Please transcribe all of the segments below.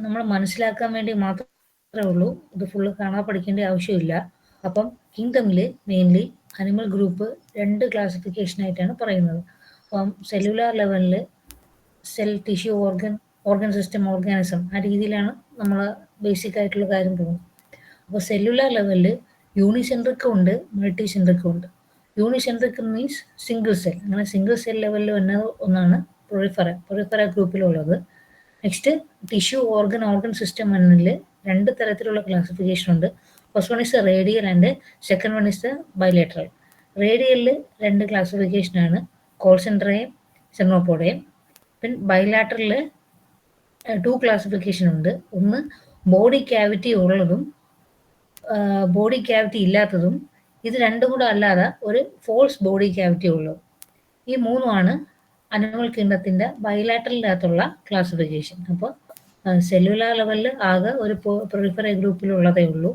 നമ്മൾ മനസ്സിലാക്കാൻ വേണ്ടി മാത്രമേ ഉള്ളൂ. ഇത് ഫുള്ള് കാണാൻ പഠിക്കേണ്ട ആവശ്യമില്ല. അപ്പം കിങ്ഡമിൽ മെയിൻലി അനിമൽ ഗ്രൂപ്പ് 2 ക്ലാസിഫിക്കേഷനായിട്ടാണ് പറയുന്നത്. അപ്പം സെല്ലുലാർ ലെവലിൽ cell, tissue, organ system, organism ആ രീതിയിലാണ് നമ്മൾ ബേസിക് ആയിട്ടുള്ള കാര്യം പോകുന്നത്. അപ്പോൾ സെല്ലുലാർ ലെവലിൽ യൂണിസെൻട്രിക്കും ഉണ്ട്, മൾട്ടി സെൻട്രിക്കും ഉണ്ട്. Unicentric means single cell. അങ്ങനെ സിംഗിൾ സെൽ ലെവലിൽ വന്ന ഒന്നാണ് പൊറിഫെറ ഗ്രൂപ്പിലുള്ളത്. നെക്സ്റ്റ് ടിഷ്യൂ, ഓർഗൻ സിസ്റ്റം എന്നതിൽ 2 തരത്തിലുള്ള ക്ലാസിഫിക്കേഷൻ ഉണ്ട്. First one is radial and second one is bilateral. റേഡിയലിൽ 2 ക്ലാസിഫിക്കേഷനാണ്, കോൾസെൻട്രയും സെർണോപോഡയും. പിന്നെ ബൈലാറ്ററൽ 2 ക്ലാസിഫിക്കേഷൻ ഉണ്ട്. ഒന്ന് ബോഡി ക്യാവിറ്റി ഉള്ളതും ബോഡി ക്യാവിറ്റി ഇല്ലാത്തതും. ഇത് രണ്ടും കൂടെ അല്ലാതെ ഒരു ഫോൾസ് ബോഡി ക്യാവിറ്റി ഉള്ളതും. ഈ മൂന്നുമാണ് അനിമൽ കിങ്ഡത്തിന്റെ ബൈലാറ്ററലിനകത്തുള്ള ക്ലാസിഫിക്കേഷൻ. അപ്പോൾ സെല്ലുലാർ ലെവലിൽ ആകെ ഒരു പൊറിഫെറ ഗ്രൂപ്പിലുള്ളതേ ഉള്ളൂ.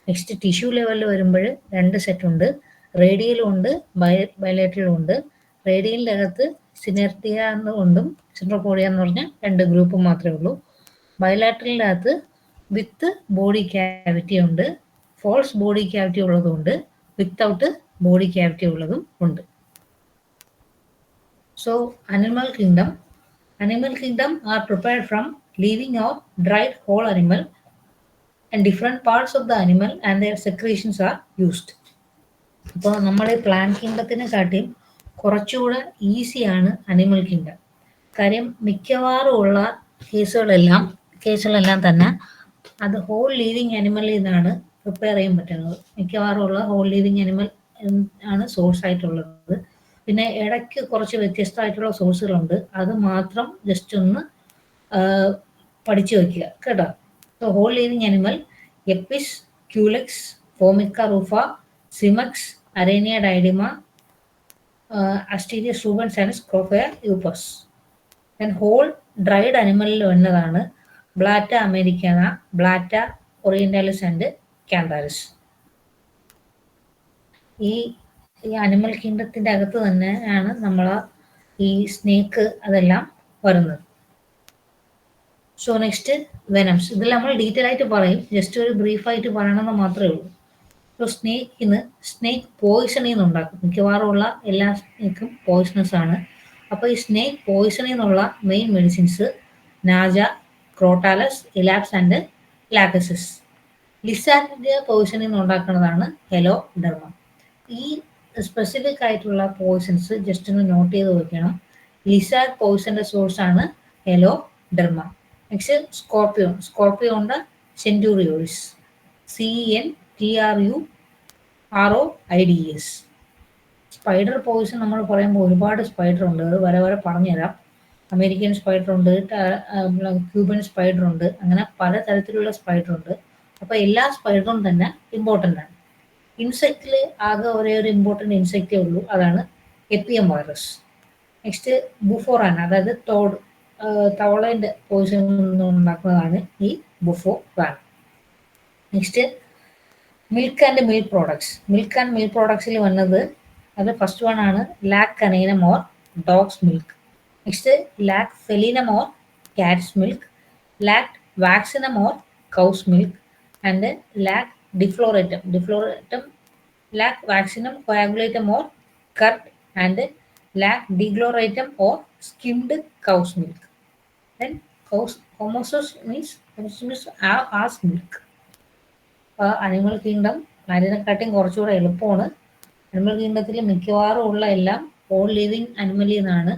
നെക്സ്റ്റ് ടിഷ്യൂ ലെവലിൽ വരുമ്പോൾ 2 സെറ്റ് ഉണ്ട്, റേഡിയലും ഉണ്ട്, ബൈലാറ്ററലും ഉണ്ട്. റേഡിയലിൻ്റെ അകത്ത് സിനെർട്ടിയ എന്നുകൊണ്ടും സെൻട്രോപോഡിയ എന്ന് പറഞ്ഞ 2 ഗ്രൂപ്പ് മാത്രമേ ഉള്ളൂ. ബൈലാറ്ററലിൻ്റെ അകത്ത് വിത്ത് ബോഡി ക്യാവിറ്റി ഉണ്ട്, ഫോൾസ് ബോഡി ക്യാവിറ്റി ഉള്ളതും ഉണ്ട്, വിത്തൗട്ട് ബോഡി ക്യാവിറ്റി ഉള്ളതും ഉണ്ട്. So animal kingdom are prepared from living or dried whole animal, and different parts of the animal and their secretions are used. അപ്പോൾ നമ്മുടെ plant കിങ്ഡത്തിനെ കാട്ടിയും കുറച്ചുകൂടെ ഈസിയാണ് അനിമൽ കിങ്ഡം. കാര്യം മിക്കവാറും ഉള്ള കേസുകളെല്ലാം തന്നെ അത് ഹോൾ ലിവിങ് അനിമലിൽ നിന്നാണ് പ്രിപ്പയർ ചെയ്യാൻ പറ്റുന്നത്. മിക്കവാറും ഉള്ള ഹോൾ ലിവിങ് അനിമൽ ആണ് സോഴ്സ് ആയിട്ടുള്ളത്. പിന്നെ ഇടയ്ക്ക് കുറച്ച് വ്യത്യസ്തമായിട്ടുള്ള സോഴ്സുകളുണ്ട്, അത് മാത്രം ജസ്റ്റ് ഒന്ന് പഠിച്ചു വയ്ക്കുക കേട്ടോ. So whole living animal apis, culex, formica rufa, cimex, aranea diadema, asterias rubens and സ്ക്രോഫയ യൂപ്പസ്. ദെൻ ഹോൾ ഡ്രൈഡ് അനിമലിൽ വന്നതാണ് blatta americana, blatta orientalis and cantharis. ഈ അനിമൽ കിങ്ഡത്തിന്റെ അകത്ത് തന്നെയാണ് നമ്മൾ ഈ സ്നേക്ക് അതെല്ലാം വരുന്നത്. So next venoms. ഇതിൽ നമ്മൾ ഡീറ്റെയിൽ ആയിട്ട് പറയും, ജസ്റ്റ് ഒരു ബ്രീഫായിട്ട് പറയണമെന്ന് മാത്രമേ ഉള്ളൂ. സോ സ്നേക്ക് പോയിസണിൽ നിന്ന് ഉണ്ടാക്കും. മിക്കവാറും ഉള്ള എല്ലാ സ്നേക്കും പോയിസണസ് ആണ്. അപ്പോൾ ഈ സ്നേക്ക് പോയിസണിൽ നിന്നുള്ള main medicines naja, crotalus, elaps and lachesis. ലിസാർഡിന്റെ പോയിസണിൽ നിന്ന് ഉണ്ടാക്കുന്നതാണ് ഹെലോഡെർമ. ഈ സ്പെസിഫിക് ആയിട്ടുള്ള പോയിസൺസ് ജസ്റ്റ് ഒന്ന് നോട്ട് ചെയ്ത് വെക്കണം. ലിസാർഡ് പോയിസന്റെ സോഴ്സ് ആണ് ഹെലോഡെർമ. Next സ്കോർപ്പിയോണിന്റെ സെന്റൂറിയോയിസ്, CENTRUROIDES. സ്പൈഡർ പോയിസൺ നമ്മൾ പറയുമ്പോൾ ഒരുപാട് സ്പൈഡർ ഉണ്ട്, അത് വരെ പറഞ്ഞുതരാം. അമേരിക്കൻ സ്പൈഡർ ഉണ്ട്, ക്യൂബൻ സ്പൈഡർ ഉണ്ട്, അങ്ങനെ പല തരത്തിലുള്ള സ്പൈഡർ ഉണ്ട്. അപ്പോൾ എല്ലാ സ്പൈഡറും തന്നെ ഇമ്പോർട്ടൻ്റ് ആണ്. ഇൻസെക്റ്റിൽ ആകെ ഒരേ ഒരു ഇമ്പോർട്ടൻ്റ് ഇൻസെക്റ്റേ ഉള്ളൂ, അതാണ് എപ്പിയം വൈറസ്. നെക്സ്റ്റ് ബുഫോറാന, അതായത് തവളേൻ്റെ പോയിസണിൽ നിന്ന് ഉണ്ടാക്കുന്നതാണ് ഈ bufo rana. Next milk and milk പ്രോഡക്ട്സിൽ വന്നത് അത് ഫസ്റ്റ് വൺ ആണ് lac caninum or dogs milk. Next lac felinum or Katz milk, lac vaccinum or cows milk, and lac defloratum, lac vaccinum coagulatum or curd, and lac defloratum or skimmed cow's milk. Then ഹോമോസോസ് means ass milk. Animal kingdom അതിനെക്കാട്ടിയും കുറച്ചുകൂടെ എളുപ്പമാണ്. Animal കിങ്ഡത്തിൽ മിക്കവാറും ഉള്ള എല്ലാം whole living അനിമലിൽ നിന്നാണ്.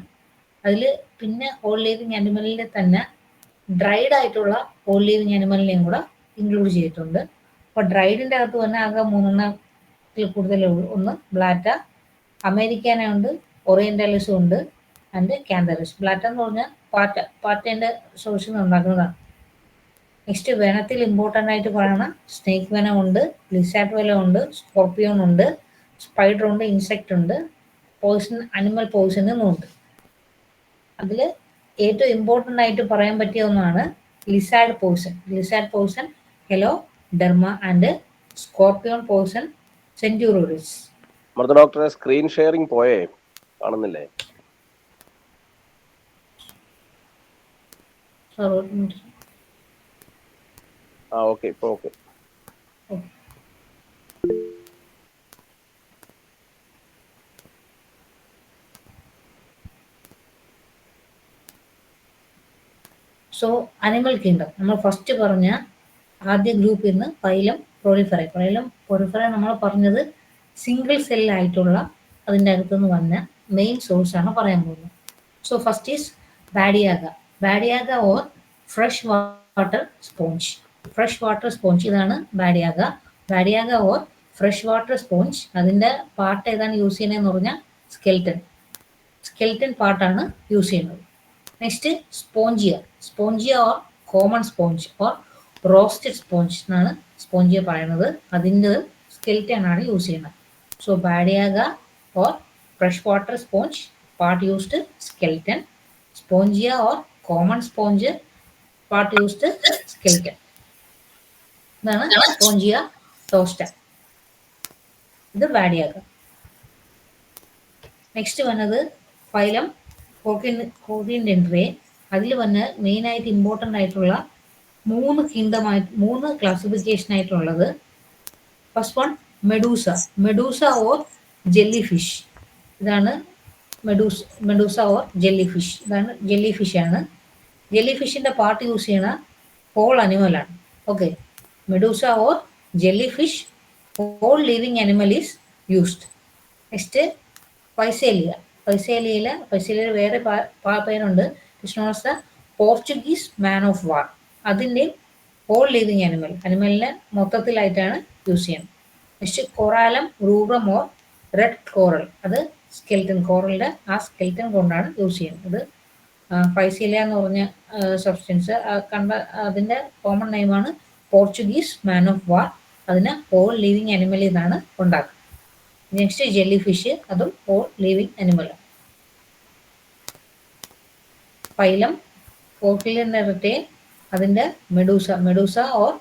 അതിൽ പിന്നെ ഹോൾ ലിവിങ് അനിമലിൽ തന്നെ ഡ്രൈഡ് ആയിട്ടുള്ള ഹോൾ ലിവിങ് അനിമലിനെയും കൂടെ ഇൻക്ലൂഡ് ചെയ്തിട്ടുണ്ട്. അപ്പോൾ ഡ്രൈഡിൻ്റെ അകത്ത് തന്നെ ആകെ 3 കൂടുതലേ ഉള്ളൂ. ഒന്ന് ബ്ലാറ്റ, അമേരിക്കാന ഉണ്ട്, ഓറിയന്റാലിസും ഉണ്ട്, ആൻഡ് കാൻഡാരിസ്. ബ്ലാറ്റ എന്ന് പറഞ്ഞാൽ പാറ്റേൻ്റെ സോഴ്സിൽ നിന്ന് ഉണ്ടാക്കുന്നതാണ്. നെക്സ്റ്റ് വെനത്തിൽ ഇമ്പോർട്ടൻ്റ് ആയിട്ട് പറയുന്ന സ്നേക്ക് വെനം ഉണ്ട്, ലിസാർഡ് വെനം ഉണ്ട്, സ്കോർപ്പിയോൺ ഉണ്ട്, സ്പൈഡർ ഉണ്ട്, ഇൻസെക്റ്റ് ഉണ്ട്, അനിമൽ പോയിസൺ ഉണ്ട്. അതിൽ ഏറ്റവും ഇമ്പോർട്ടൻ്റ് ആയിട്ട് പറയാൻ പറ്റിയ ഒന്നാണ് lizard poison heloderma and scorpion poison centruroides. ഡോക്ടറെ സ്ക്രീൻ ഷെയറിംഗ് പോയേ കാണുന്നില്ലേ? ഓക്കെ ഇപ്പൊ ഓക്കെ. സോ അനിമൽ കിങ്ഡം നമ്മൾ ഫസ്റ്റ് പറഞ്ഞ ആദ്യ ഗ്രൂപ്പിൽ നിന്ന് ഫൈലം പ്രൊളിഫെറ. ഫൈലം പ്രൊളിഫെറ നമ്മൾ പറഞ്ഞത് സിംഗിൾ സെല്ലായിട്ടുള്ള അതിൻ്റെ അകത്തുനിന്ന് വന്ന മെയിൻ സോഴ്സാണ് പറയാൻ പോകുന്നത്. So first is badiaga. Badiaga or fresh water sponge. Fresh water sponge ഇതാണ് badiaga. Badiaga or fresh water sponge. അതിൻ്റെ പാർട്ട് ഏതാണ് യൂസ് ചെയ്യുന്നതെന്ന് പറഞ്ഞാൽ സ്കെൽറ്റൻ. സ്കെൽറ്റൻ പാർട്ടാണ് യൂസ് ചെയ്യുന്നത്. Next spongia. Spongia or common sponge or roasted sponge എന്നാണ് spongia പറയുന്നത്. അതിൻ്റെ സ്കെൽറ്റൻ ആണ് യൂസ് ചെയ്യുന്നത്. So badiaga or fresh water sponge part used skeleton. Spongia or common sponge part used skeleton. ഇതാണ് spongia ടോസ്റ്റ. ഇത് ബാഡിയാഗ. Next വന്നത് phylum കോർഡിൻഡെൻഡ്രേ. അതിൽ വന്ന് മെയിനായിട്ട് ഇമ്പോർട്ടൻ്റ് ആയിട്ടുള്ള മൂന്ന് ക്ലാസിഫിക്കേഷൻ ആയിട്ടുള്ളത്. First one medusa. Medusa or jelly fish. ഇതാണ് മെഡൂസ ഓർ ജെല്ലി ഫിഷ്. ഇതാണ് ജെല്ലി ഫിഷ് ആണ്. ജെല്ലി ഫിഷിൻ്റെ പാർട്ട് യൂസ് ചെയ്യണ ഹോൾ അനിമലാണ്. Okay, medusa or jelly fish whole living animal is used. Next physalia. ഫൈസേലിയയിൽ വേറെ പേരുണ്ട്. It's the Portuguese man of war. അതിൻ്റെ ഹോൾ ലിവിങ് അനിമലിനെ മൊത്തത്തിലായിട്ടാണ് യൂസ് ചെയ്യുന്നത്. Next corallium rubrum or red coral. അത് സ്കെൽറ്റൻ, കോറലിൻ്റെ ആ സ്കെൽറ്റൻ കൊണ്ടാണ് യൂസ് ചെയ്യുന്നത്. ഫൈസേലിയ എന്ന് പറഞ്ഞ സബ്സ്റ്റൻസ് അതിൻ്റെ കോമൺ നെയിമാണ് പോർച്ചുഗീസ് മാൻ ഓഫ് വാർ. അതിനെ ഹോൾ ലിവിങ് അനിമലിൽ നിന്നാണ് ഉണ്ടാക്കുന്നത്. നെക്സ്റ്റ് ജെല്ലി ഫിഷ്, അതും ഹോൾ ലിവിങ് അനിമലാണ്. ഫൈലം കോർഡിൻഡെൻഡ്രേ, അതിൻ്റെ മെഡൂസ ഓർ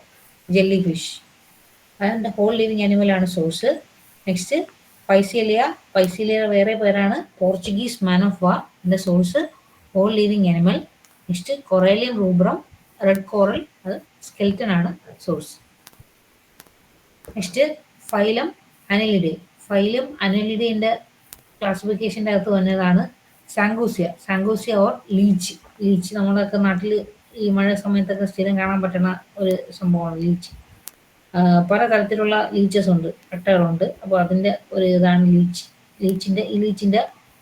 ജെല്ലി ഫിഷ്, അതിൻ്റെ ഹോൾ ലിവിങ് അനിമലാണ് സോഴ്സ്. നെക്സ്റ്റ് ഫൈസേലിയ വേറെ പേരാണ് പോർച്ചുഗീസ് മാൻ ഓഫ് വാർ. അതിൻ്റെ source whole living animal. Next corallium rubrum red coral, അത് സ്കെൽറ്റൻ ആണ് source. Next phylum annelida. Phylum അനലിഡേൻ്റെ ക്ലാസിഫിക്കേഷൻ്റെ അകത്ത് വന്നതാണ് സാംഗൂസിയ ഓർ ലീച്ച്. നമ്മുടെയൊക്കെ നാട്ടിൽ ഈ മഴ സമയത്തൊക്കെ സ്ഥിരം കാണാൻ പറ്റുന്ന ഒരു സംഭവമാണ് ലീച്ച്. പല തരത്തിലുള്ള ലീച്ചസ് ഉണ്ട്, പെട്ടകളുണ്ട്. അപ്പോൾ അതിൻ്റെ ഒരു ഇതാണ് ലീച്ചിൻ്റെ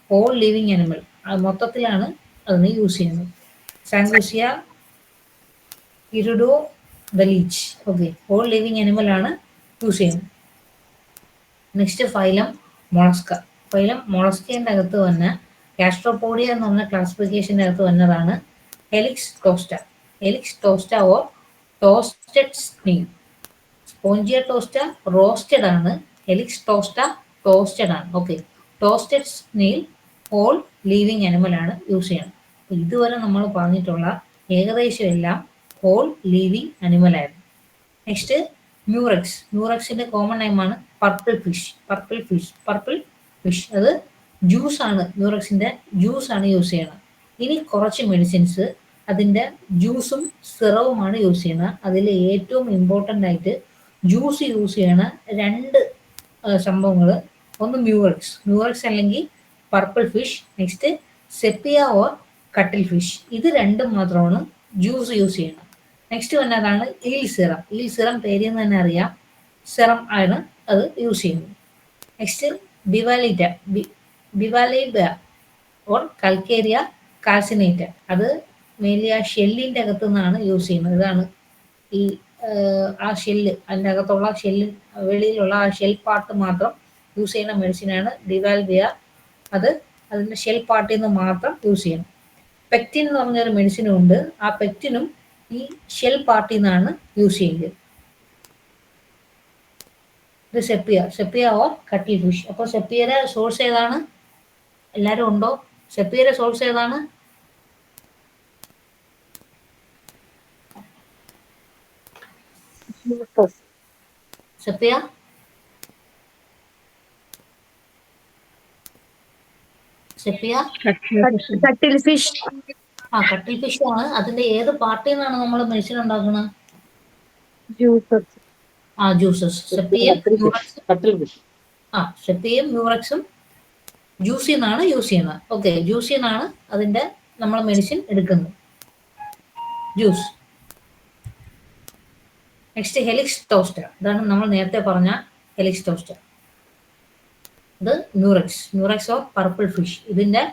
ഹോൾ ലിവിങ് അനിമൽ. മൊത്തത്തിലാണ് അതിന് യൂസ് ചെയ്യുന്നത്. Sanguisuga hirudo the leech. Okay, whole living അനിമലാണ് യൂസ് ചെയ്യുന്നത്. Next phylum mollusca. ഫൈലം മൊളസ്കേൻ്റെ അകത്ത് വന്ന ഗാസ്ട്രോപോഡിയ എന്ന് പറഞ്ഞ ക്ലാസിഫിക്കേഷൻ്റെ അകത്ത് വന്നതാണ് helix tosta or toasted snail. Spongia tosta roasted ആണ്, ഹെലിക്സ് ടോസ്റ്റ ടോസ്റ്റഡ് ആണ്. Okay, toasted snail whole living അനിമലാണ് യൂസ് ചെയ്യുന്നത്. ഇതുവരെ നമ്മൾ പറഞ്ഞിട്ടുള്ള ഏകദേശം എല്ലാം ഹോൾ ലിവിങ് അനിമലായിരുന്നു. നെക്സ്റ്റ് മ്യൂറക്സിന്റെ കോമൺ നെയിമാണ് പർപ്പിൾ ഫിഷ്. അത് ജ്യൂസ് ആണ്, മ്യൂറക്സിന്റെ ജ്യൂസ് ആണ് യൂസ് ചെയ്യണത്. ഇനി കുറച്ച് മെഡിസിൻസ് അതിൻ്റെ ജ്യൂസും സിറവുമാണ് യൂസ് ചെയ്യുന്നത്. അതിൽ ഏറ്റവും ഇമ്പോർട്ടൻ്റ് ആയിട്ട് ജ്യൂസ് യൂസ് ചെയ്യണ രണ്ട് സംഭവങ്ങൾ, ഒന്ന് മ്യൂറക്സ് അല്ലെങ്കിൽ purple fish. Next sepia or cuttle fish. ഇത് രണ്ടും മാത്രമാണ് ജ്യൂസ് യൂസ് ചെയ്യുന്നത്. നെക്സ്റ്റ് വന്നതാണ് ഈൽ സിറം. പേരിൽ നിന്ന് തന്നെ അറിയാം, സിറം ആണ് അത് യൂസ് ചെയ്യുന്നത്. Next bivalvia or calcarea calcinata. അത് മെയിൻലി ആ ഷെല്ലിൻ്റെ അകത്തു നിന്നാണ് യൂസ് ചെയ്യുന്നത്. ഇതാണ് ഈ ആ ഷെല്ല്, അതിൻ്റെ അകത്തുള്ള വെളിയിലുള്ള ആ ഷെൽ പാർട്ട് മാത്രം യൂസ് ചെയ്യുന്ന മെഡിസിനാണ് ഡിവാൽവിയ. അത് അതിൻ്റെ ഷെൽ പാർട്ടിൽ നിന്ന് മാത്രം യൂസ് ചെയ്യണം. പെക്റ്റിൻ എന്ന് പറഞ്ഞൊരു മെഡിസിനും ഉണ്ട്. ആ പെക്റ്റിനും ഈ ഷെൽ പാർട്ടിൽ നിന്നാണ് യൂസ് ചെയ്യുന്നത്. ഇത് സെപ്പിയ ഓർ കട്ടിൽ ഫിഷ്. അപ്പോൾ സെപ്പിയയുടെ സോഴ്സ് ഏതാണ്? എല്ലാവരും ഉണ്ടോ? സെപ്പിയയുടെ സോഴ്സ് ഏതാണ്? സെപ്പിയ കട്ടിൽ ഫിഷ്. കട്ടിൽ ഫിഷ് ആണ്. അതിന്റെ ഏത് പാർട്ടിൽ നിന്നാണ് നമ്മൾ മെഡിസിൻ ഉണ്ടാക്കുന്നത്? ജ്യൂസസ്. സെപ്റ്റിയും മ്യൂറക്സും. സെപ്റ്റിയും മ്യൂറക്സും ജ്യൂസിൽ നിന്നാണ് യൂസ് ചെയ്യുന്നത്. ഓക്കെ, ജ്യൂസിൽ നിന്നാണ് അതിന്റെ നമ്മൾ മെഡിസിൻ എടുക്കുന്നത്. ജ്യൂസ്. Next helix toaster. ഇതാണ് നമ്മൾ നേരത്തെ പറഞ്ഞ ഹെലിക്സ് ടോസ്റ്റർ. ഇത് മ്യൂറക്സ് ഓർ പർപ്പിൾ ഫിഷ്. ഇതിന്റെ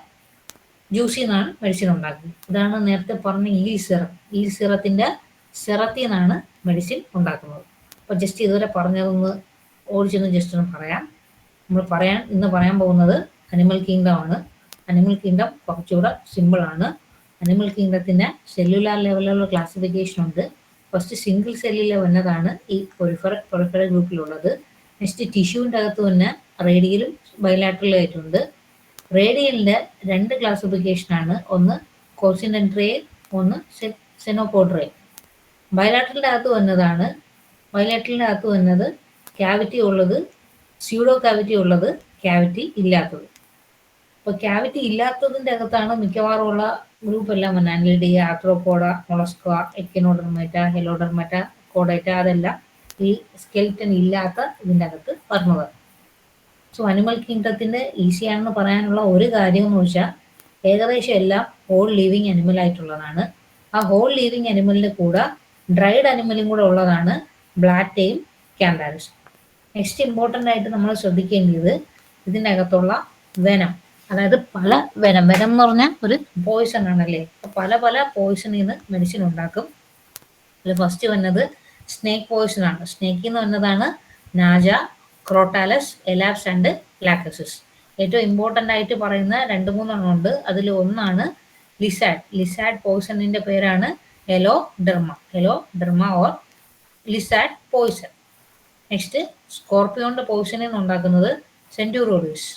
ജ്യൂസിൽ നിന്നാണ് മെഡിസിൻ ഉണ്ടാക്കുന്നത്. ഇതാണ് നേരത്തെ പറഞ്ഞ ഈ സിറത്തിന്റെ സിറത്തിൽ നിന്നാണ് മെഡിസിൻ ഉണ്ടാക്കുന്നത്. അപ്പോൾ ജസ്റ്റ് ഇതുവരെ പറഞ്ഞതൊന്ന് ഓടിച്ചൊന്ന് ജസ്റ്റ് ഒന്ന് പറയാം. ഇന്ന് പറയാൻ പോകുന്നത് അനിമൽ കിങ്ഡം ആണ്. അനിമൽ കിങ്ഡം കുറച്ചുകൂടെ സിമ്പിൾ ആണ്. അനിമൽ കിങ്ഡത്തിന്റെ സെല്ലുലാർ ലെവലിലുള്ള ക്ലാസിഫിക്കേഷൻ ഉണ്ട്. ഫസ്റ്റ് സിംഗിൾ സെല്ലിലെ വന്നതാണ് ഈ പൊറിഫറ ഗ്രൂപ്പിലുള്ളത്. നെക്സ്റ്റ് ടിഷ്യൂവിൻ്റെ അകത്ത് തന്നെ റേഡിയലും ബൈലാറ്ററലും ആയിട്ടുണ്ട്. റേഡിയലിന്റെ 2 ക്ലാസിഫിക്കേഷനാണ്. ഒന്ന് കോസിഡൻട്രേൽ, ഒന്ന് സെനോപോഡ്രേൽ. ബൈലാറ്ററിന്റെ അകത്ത് വന്നത് ക്യാവിറ്റി ഉള്ളത്, സ്യൂഡോ ക്യാവിറ്റി ഉള്ളത്, ക്യാവിറ്റി ഇല്ലാത്തത്. അപ്പോൾ ക്യാവിറ്റി ഇല്ലാത്തതിൻ്റെ അകത്താണ് മിക്കവാറും ഉള്ള ഗ്രൂപ്പ് എല്ലാം വന്നത്. ആൻലിഡിയ, ആർത്രോപോഡ, മൊളസ്ക, എക്കിനോഡർമേറ്റ, ഹെലോഡർമേറ്റ, കോഡേറ്റ, അതെല്ലാം ഈ സ്കെൽറ്റൻ ഇല്ലാത്ത ഇതിൻ്റെ അകത്ത് വരുന്നതാണ്. സോ അനിമൽ കിങ്ഡത്തിന്റെ ഈസിയാണെന്ന് പറയാനുള്ള ഒരു കാര്യം എന്ന് വെച്ചാൽ ഏകദേശം എല്ലാം ഹോൾ ലിവിങ് അനിമൽ ആയിട്ടുള്ളതാണ്. ആ ഹോൾ ലിവിങ് അനിമലിന്റെ കൂടെ ഡ്രൈഡ് അനിമലും കൂടെ ഉള്ളതാണ് ബ്ലാറ്റയും ക്യാൻഡാരസും. നെക്സ്റ്റ് ഇമ്പോർട്ടൻ്റ് ആയിട്ട് നമ്മൾ ശ്രദ്ധിക്കേണ്ടത് ഇതിൻ്റെ അകത്തുള്ള വെനം. അതായത് പല വെനം എന്ന് പറഞ്ഞാൽ ഒരു പോയിസൺ ആണല്ലേ. പല പോയിസണിൽ നിന്ന് മെഡിസിൻ ഉണ്ടാക്കും. അതിൽ ഫസ്റ്റ് വന്നത് സ്നേക്ക് പോയിസൺ ആണ്. സ്നേക്കിൽ നിന്ന് വന്നതാണ് നാജ, ക്രോട്ടാലസ്, എലാപ്സ് ആൻഡ് ലാക്കസിസ്. ഏറ്റവും ഇമ്പോർട്ടൻ്റ് ആയിട്ട് പറയുന്ന 2-3 എണ്ണം ഉണ്ട്. അതിൽ ഒന്നാണ് ലിസാഡ് പോയിസണിന്റെ പേരാണ് heloderma or lizard poison. Next സ്കോർപ്പിയോന്റെ പോയിസണിൽ നിന്ന് ഉണ്ടാക്കുന്നത് സെന്റൂറോഡിയസ്.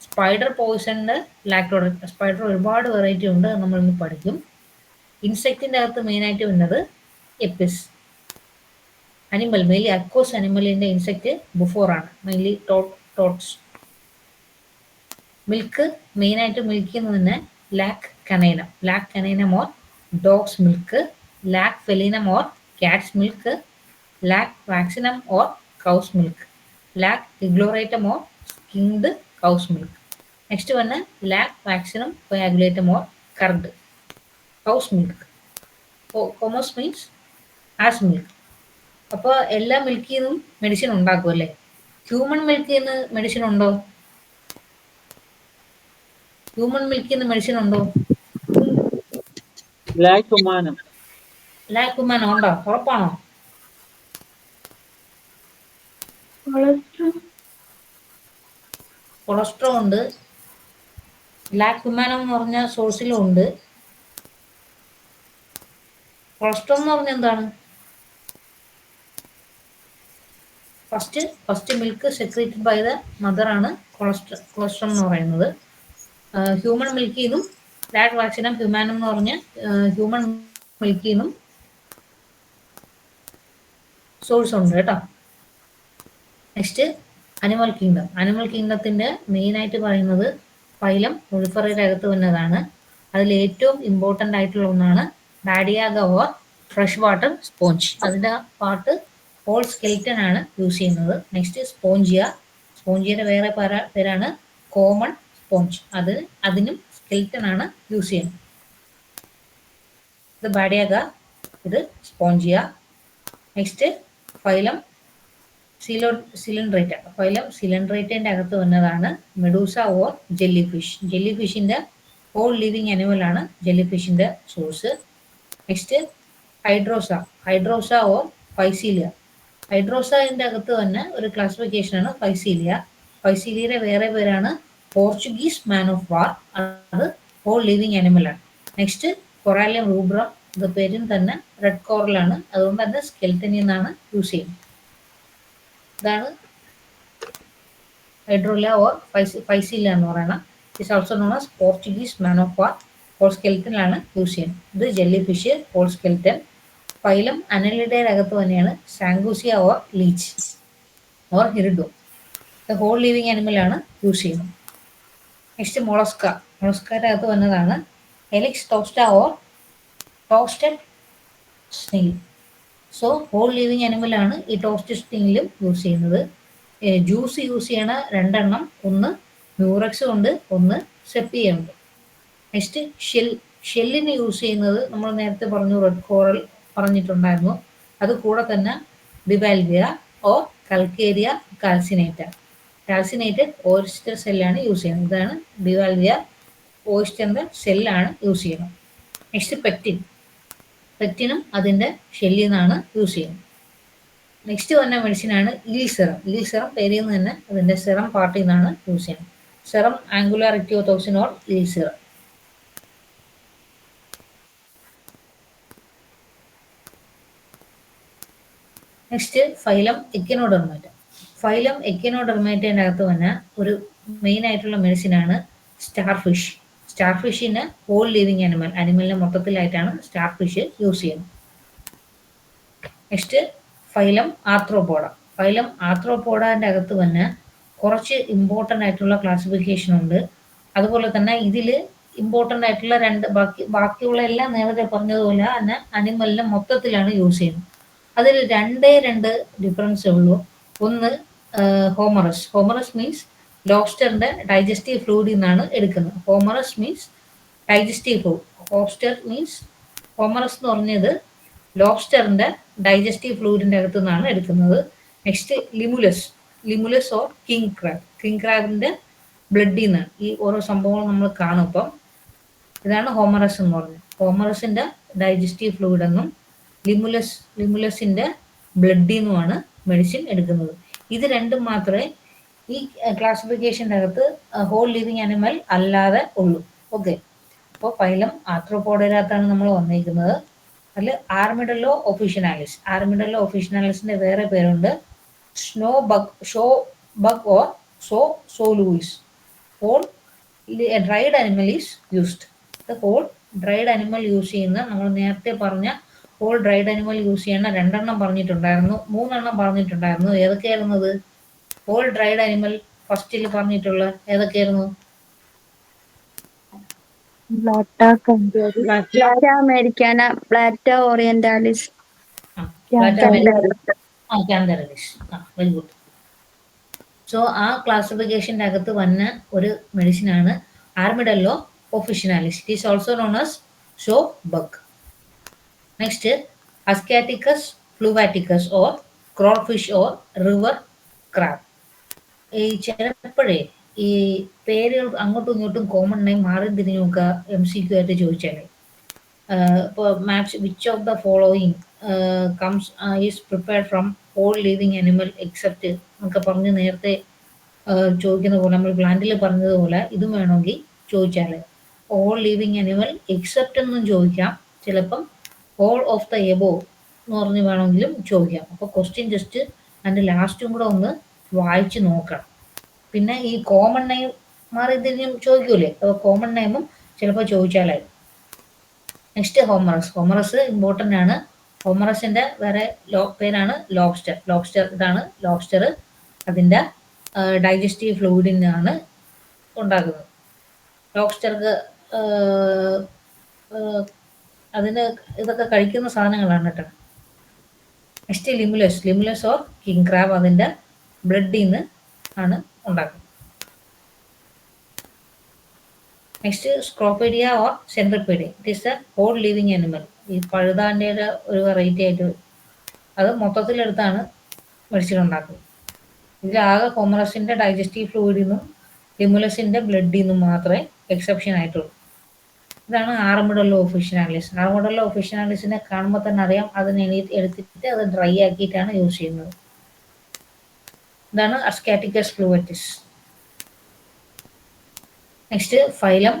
സ്പൈഡർ പോയിസണിന്റെ ലാക്ടോഡർ. സ്പൈഡർ ഒരുപാട് വെറൈറ്റി ഉണ്ട്, നമ്മൾ ഇന്ന് പഠിക്കും. ഇൻസെക്റ്റിന്റെ അകത്ത് മെയിനായിട്ട് വരുന്നത് എപ്പിസ്. അനിമൽ മെയിൻലി അക്വസ് അനിമലിന്റെ ഇൻസെക്റ്റ് ബുഫോറാണ്, മെയിൻലി ടോട്ട്സ്. മിൽക്ക് മെയിനായിട്ട് മിൽക്കിൽ നിന്ന് തന്നെ lac caninum or dogs milk, lac felinum or Katz milk, lac vaccinum or cows milk, lac defloratum or skimmed cows milk. Next വന്ന് lac vaccinum coagulatum or card cows milk. Koumiss means ass milk. അപ്പോൾ എല്ലാ മിൽക്കിൽ നിന്നും medicine ഉണ്ടാക്കും അല്ലേ. Human മിൽക്കിൽ നിന്ന് medicine ഉണ്ടോ? Lac ഹുമാനം ഉണ്ടോ? ഉറപ്പാണോ? കൊളസ്ട്രോൾ ഉണ്ട്. ലാക് ഹുമാനം എന്ന് പറഞ്ഞ സോഴ്സിലും ഉണ്ട്. കൊളസ്ട്രോൾ എന്ന് പറഞ്ഞാൽ എന്താണ്? First milk secreted by the mother ആണ് കൊളസ്ട്രോൾ എന്ന് പറയുന്നത്. ഹ്യൂമൻ മിൽക്കിൽ നിന്നും ലാക് വാക്സിനം ഹ്യൂമാനം എന്ന് പറഞ്ഞ ഹ്യൂമൻ മിൽക്കിൽ നിന്നും സോഴ്സ് ഉണ്ട് കേട്ടോ. നെക്സ്റ്റ് അനിമൽ കിങ്ഡത്തിന്റെ മെയിനായിട്ട് പറയുന്നത് ഫൈലം ഒഴിഫറയുടെ അകത്ത് വന്നതാണ്. അതിൽ ഏറ്റവും ഇമ്പോർട്ടൻ്റ് ആയിട്ടുള്ള ഒന്നാണ് ബാഡിയാഗ ഓർ ഫ്രഷ് വാട്ടർ സ്പോഞ്ച്. അതിൻ്റെ പാർട്ട് ഹോൾ സ്കെൽറ്റൻ ആണ് യൂസ് ചെയ്യുന്നത്. നെക്സ്റ്റ് സ്പോഞ്ചിയുടെ വേറെ പേരാണ് കോമൺ സ്പോഞ്ച്. അതിനും സ്കെൽറ്റൻ ആണ് യൂസ് ചെയ്യുന്നത്. ഇത് ബാഡിയാഗ, ഇത് സ്പോഞ്ചിയ. നെക്സ്റ്റ് ഫൈലം സിലിൻഡ്രേറ്റന്റെ അകത്ത് വന്നതാണ് medusa or jelly fish. Jelly ഫിഷിന്റെ ഹോൾ ലിവിങ് അനിമൽ ആണ് ജെല്ലി ഫിഷിന്റെ source. Next hydrozoa or physalia. ഹൈഡ്രോസയുടെ അകത്ത് തന്നെ ഒരു ക്ലാസിഫിക്കേഷൻ ആണ് ഫൈസീലിയയുടെ വേറെ പേരാണ് പോർച്ചുഗീസ് മാൻ ഓഫ് വാർ. അത് ഹോൾ ലിവിങ് അനിമൽ ആണ്. നെക്സ്റ്റ് കൊറാലിയം റൂബ്രം. ഇത് പേരും തന്നെ റെഡ് കോറലാണ്, അതുകൊണ്ട് തന്നെ സ്കെൽറ്റനിൽ നിന്നാണ് യൂസ് ചെയ്യുന്നത്. ഇതാണ് ഹൈഡ്രോല ഓർ ഫൈസീലിയ എന്ന് പറയുന്നത്. It's also known as Portuguese man of war. Whole സ്കെൽറ്റനിലാണ് യൂസ് ചെയ്യുന്നത്. ഇത് jelly fish, whole skeleton. Phylum അനലിഡയുടെ അകത്ത് തന്നെയാണ് sanguisuga or leech or hirudo. Whole living animal ആണ് യൂസ് ചെയ്യുന്നത്. നെക്സ്റ്റ് മൊളസ്കയുടെ അകത്ത് വന്നതാണ് helix tosta or toasted snail. So whole living animal ആണ് ഈ ടോസ്റ്റ് സ്റ്റിങ്ങിലും യൂസ് ചെയ്യുന്നത്. ജ്യൂസ് യൂസ് ചെയ്യണ രണ്ടെണ്ണം, ഒന്ന് മ്യൂറക്സ് ഉണ്ട്, ഒന്ന് സെപ്പിയ ഉണ്ട്. നെക്സ്റ്റ് ഷെല്ലിന് യൂസ് ചെയ്യുന്നത് നമ്മൾ നേരത്തെ പറഞ്ഞു, റെഡ് കോറൽ പറഞ്ഞിട്ടുണ്ടായിരുന്നു. അത് കൂടെ തന്നെ ബിവാൽവിയ ഓർ കൽക്കേരിയ കാൽസിനേറ്റ. കാൽസിനേറ്റഡ് ഓയിസ്റ്റർ സെല്ലാണ് യൂസ് ചെയ്യുന്നത്. ഇതാണ് ബിവാൽവിയ ഓയിസ്റ്ററിൻ്റെ സെല്ലാണ് യൂസ് ചെയ്യുന്നത്. നെക്സ്റ്റ് പെക്റ്റിനും അതിൻ്റെ ഷെല്ലിൽ നിന്നാണ് യൂസ് ചെയ്യുന്നത്. നെക്സ്റ്റ് വന്ന മെഡിസിനാണ് ഈൽ സെറം പേരിൽ നിന്ന് തന്നെ അതിൻ്റെ സെറം പാർട്ടിൽ നിന്നാണ് യൂസ് ചെയ്യുന്നത്. Serum anguillae ichthyotoxin or eel serum. Next phylum echinodermata. Phylum എക്കിനോഡെർമേറ്റേൻ്റെ അകത്ത് വന്ന ഒരു മെയിൻ ആയിട്ടുള്ള മെഡിസിനാണ് സ്റ്റാർഫിഷ്. സ്റ്റാർഫിഷിന് ഹോൾ ലിവിങ് അനിമലിനെ മൊത്തത്തിലായിട്ടാണ് സ്റ്റാർഫിഷ് യൂസ് ചെയ്യുന്നത്. Next phylum arthropoda. ഫൈലം ആർത്രോപോഡാൻ്റെ അകത്ത് വന്ന് കുറച്ച് ഇമ്പോർട്ടൻ്റ് ആയിട്ടുള്ള ക്ലാസിഫിക്കേഷൻ ഉണ്ട്. അതുപോലെ തന്നെ ഇതിൽ ഇമ്പോർട്ടൻ്റ് ആയിട്ടുള്ള ബാക്കിയുള്ള എല്ലാം നേരത്തെ പറഞ്ഞതുപോലെ തന്നെ അനിമലിനെ മൊത്തത്തിലാണ് യൂസ് ചെയ്യുന്നത്. അതിൽ രണ്ട് ഡിഫറൻസേ ഉള്ളൂ. ഒന്ന് ഹോമറസ് മീൻസ് ലോബ്സ്റ്ററിൻ്റെ ഡൈജസ്റ്റീവ് ഫ്ലൂയിഡിൽ നിന്നാണ് എടുക്കുന്നത്. ഹോമറസ് മീൻസ് ഡൈജസ്റ്റീവ് ഫ്ലൂയിഡ്. ഹോമറസ് എന്ന് പറഞ്ഞത് ലോബ്സ്റ്ററിൻ്റെ ഡൈജസ്റ്റീവ് ഫ്ലൂയിഡിൻ്റെ അകത്തു നിന്നാണ് എടുക്കുന്നത്. നെക്സ്റ്റ് ലിമുലസ് ഓർ കിങ് ക്രാബിൻ്റെ ബ്ലഡിൽ നിന്ന് ഈ ഓരോ സംഭവങ്ങളും നമ്മൾ കാണും. ഇപ്പം ഇതാണ് ഹോമറസ് എന്ന് പറഞ്ഞത്. ഹോമറസിൻ്റെ ഡൈജസ്റ്റീവ് ഫ്ലൂയിഡ് എന്നും ലിമുലസിൻ്റെ ബ്ലഡിൽ നിന്നുമാണ് മെഡിസിൻ എടുക്കുന്നത്. ഇത് രണ്ടും മാത്രമേ ഈ ക്ലാസിഫിക്കേഷൻ്റെ അകത്ത് ഹോൾ ലിവിങ് അനിമൽ അല്ലാതെ ഉള്ളൂ. ഓക്കെ, അപ്പോൾ ഫൈലം ആർത്രോപോഡയിനകത്താണ് നമ്മൾ വന്നിരിക്കുന്നത്. അതിൽ ആർമിഡല്ലോ ഒഫീഷ്യനാലിസിൻ്റെ വേറെ പേരുണ്ട്, sow bug or sow louse. Whole dried animal is used. Whole dried animal use ചെയ്യുന്ന, നമ്മൾ നേരത്തെ പറഞ്ഞ ഹോൾ ഡ്രൈഡ് അനിമൽ യൂസ് ചെയ്യുന്ന 2 3 പറഞ്ഞിട്ടുണ്ടായിരുന്നു. ഏതൊക്കെയായിരുന്നത്? ഹോൾ ഡ്രൈഡ് അനിമൽ ഫസ്റ്റിൽ പറഞ്ഞിട്ടുള്ള ഏതൊക്കെയായിരുന്നു? Americana, blatta orientalis, very good. So ആ ക്ലാസിഫിക്കേഷൻ്റെ അകത്ത് വന്ന ഒരു മെഡിസിനാണ് armadillo officinalis. It is also known as sow bug. Next astacus fluviatilis or crayfish or river crab. ഈ ചിലപ്പോഴേ ഈ പേരുകൾ അങ്ങോട്ടും ഇങ്ങോട്ടും കോമൺ നെയിം മാറി തിരിഞ്ഞു നോക്കുക MCQ ആയിട്ട് ചോദിച്ചാലേ. ഇപ്പോൾ maps which of the following is prepared from whole living animal except എന്നൊക്കെ പറഞ്ഞ് നേരത്തെ ചോദിക്കുന്ന പോലെ, നമ്മൾ പ്ലാന്റിൽ പറഞ്ഞതുപോലെ ഇതും വേണമെങ്കിൽ ചോദിച്ചാൽ ഹോൾ ലിവിങ് അനിമൽ എക്സെപ്റ്റ് എന്നും ചോദിക്കാം, ചിലപ്പം ഹോൾ ഓഫ് ദ എബോ എന്ന് പറഞ്ഞ് വേണമെങ്കിലും ചോദിക്കാം. അപ്പോൾ ക്വസ്റ്റ്യൻ ജസ്റ്റ് അതിൻ്റെ ലാസ്റ്റും കൂടെ ഒന്ന് വായിച്ച് നോക്കണം. പിന്നെ ഈ കോമൺ നെയിം മാറി തിരിഞ്ഞും ചോദിക്കൂലേ, അപ്പോൾ കോമൺ നെയിമും ചിലപ്പോൾ ചോദിച്ചാലായി. നെക്സ്റ്റ് ഹോമറസ് ഇമ്പോർട്ടൻ്റ് ആണ്. ഹോമറസിൻ്റെ വേറെ പേരാണ് ലോബ്സ്റ്റർ. ഇതാണ് ലോബ്സ്റ്റർ. അതിൻ്റെ ഡൈജസ്റ്റീവ് ഫ്ലൂയിഡിൽ നിന്നാണ് ഉണ്ടാക്കുന്നത്. ലോബ്സ്റ്റർക്ക് അതിന് ഇതൊക്കെ കഴിക്കുന്ന സാധനങ്ങളാണ് കേട്ടോ. Next limulus or king crab, അതിൻ്റെ ബ്ലഡിൽ നിന്ന് ആണ് ഉണ്ടാക്കുന്നത്. Next scolopendra or centipede. It is a whole living animal. ഈ പഴുതാൻ്റെ ഒരു വെറൈറ്റി ആയിട്ട് അത് മൊത്തത്തിലെടുത്താണ് മെഡിസിൻ ഉണ്ടാക്കുന്നത്. ഇതിലാകെ ഹോമറസിൻ്റെ ഡൈജസ്റ്റീവ് ഫ്ലൂയിഡിൽ നിന്നും ലിമുലസിൻ്റെ ബ്ലഡിൽ നിന്നും മാത്രമേ എക്സെപ്ഷൻ ആയിട്ടുള്ളൂ. ഇതാണ് ആർമിഡല്ലോ ഒഫീഷ്യനാലിസിനെ കാണുമ്പോൾ തന്നെ അറിയാം, അതിനെ എടുത്തിട്ട് അത് ഡ്രൈ ആക്കിയിട്ടാണ് യൂസ് ചെയ്യുന്നത്. ഇതാണ് അസ്കാറ്റിക്കസ് ഫ്ലൂവറ്റിസ്. നെക്സ്റ്റ് ഫൈലം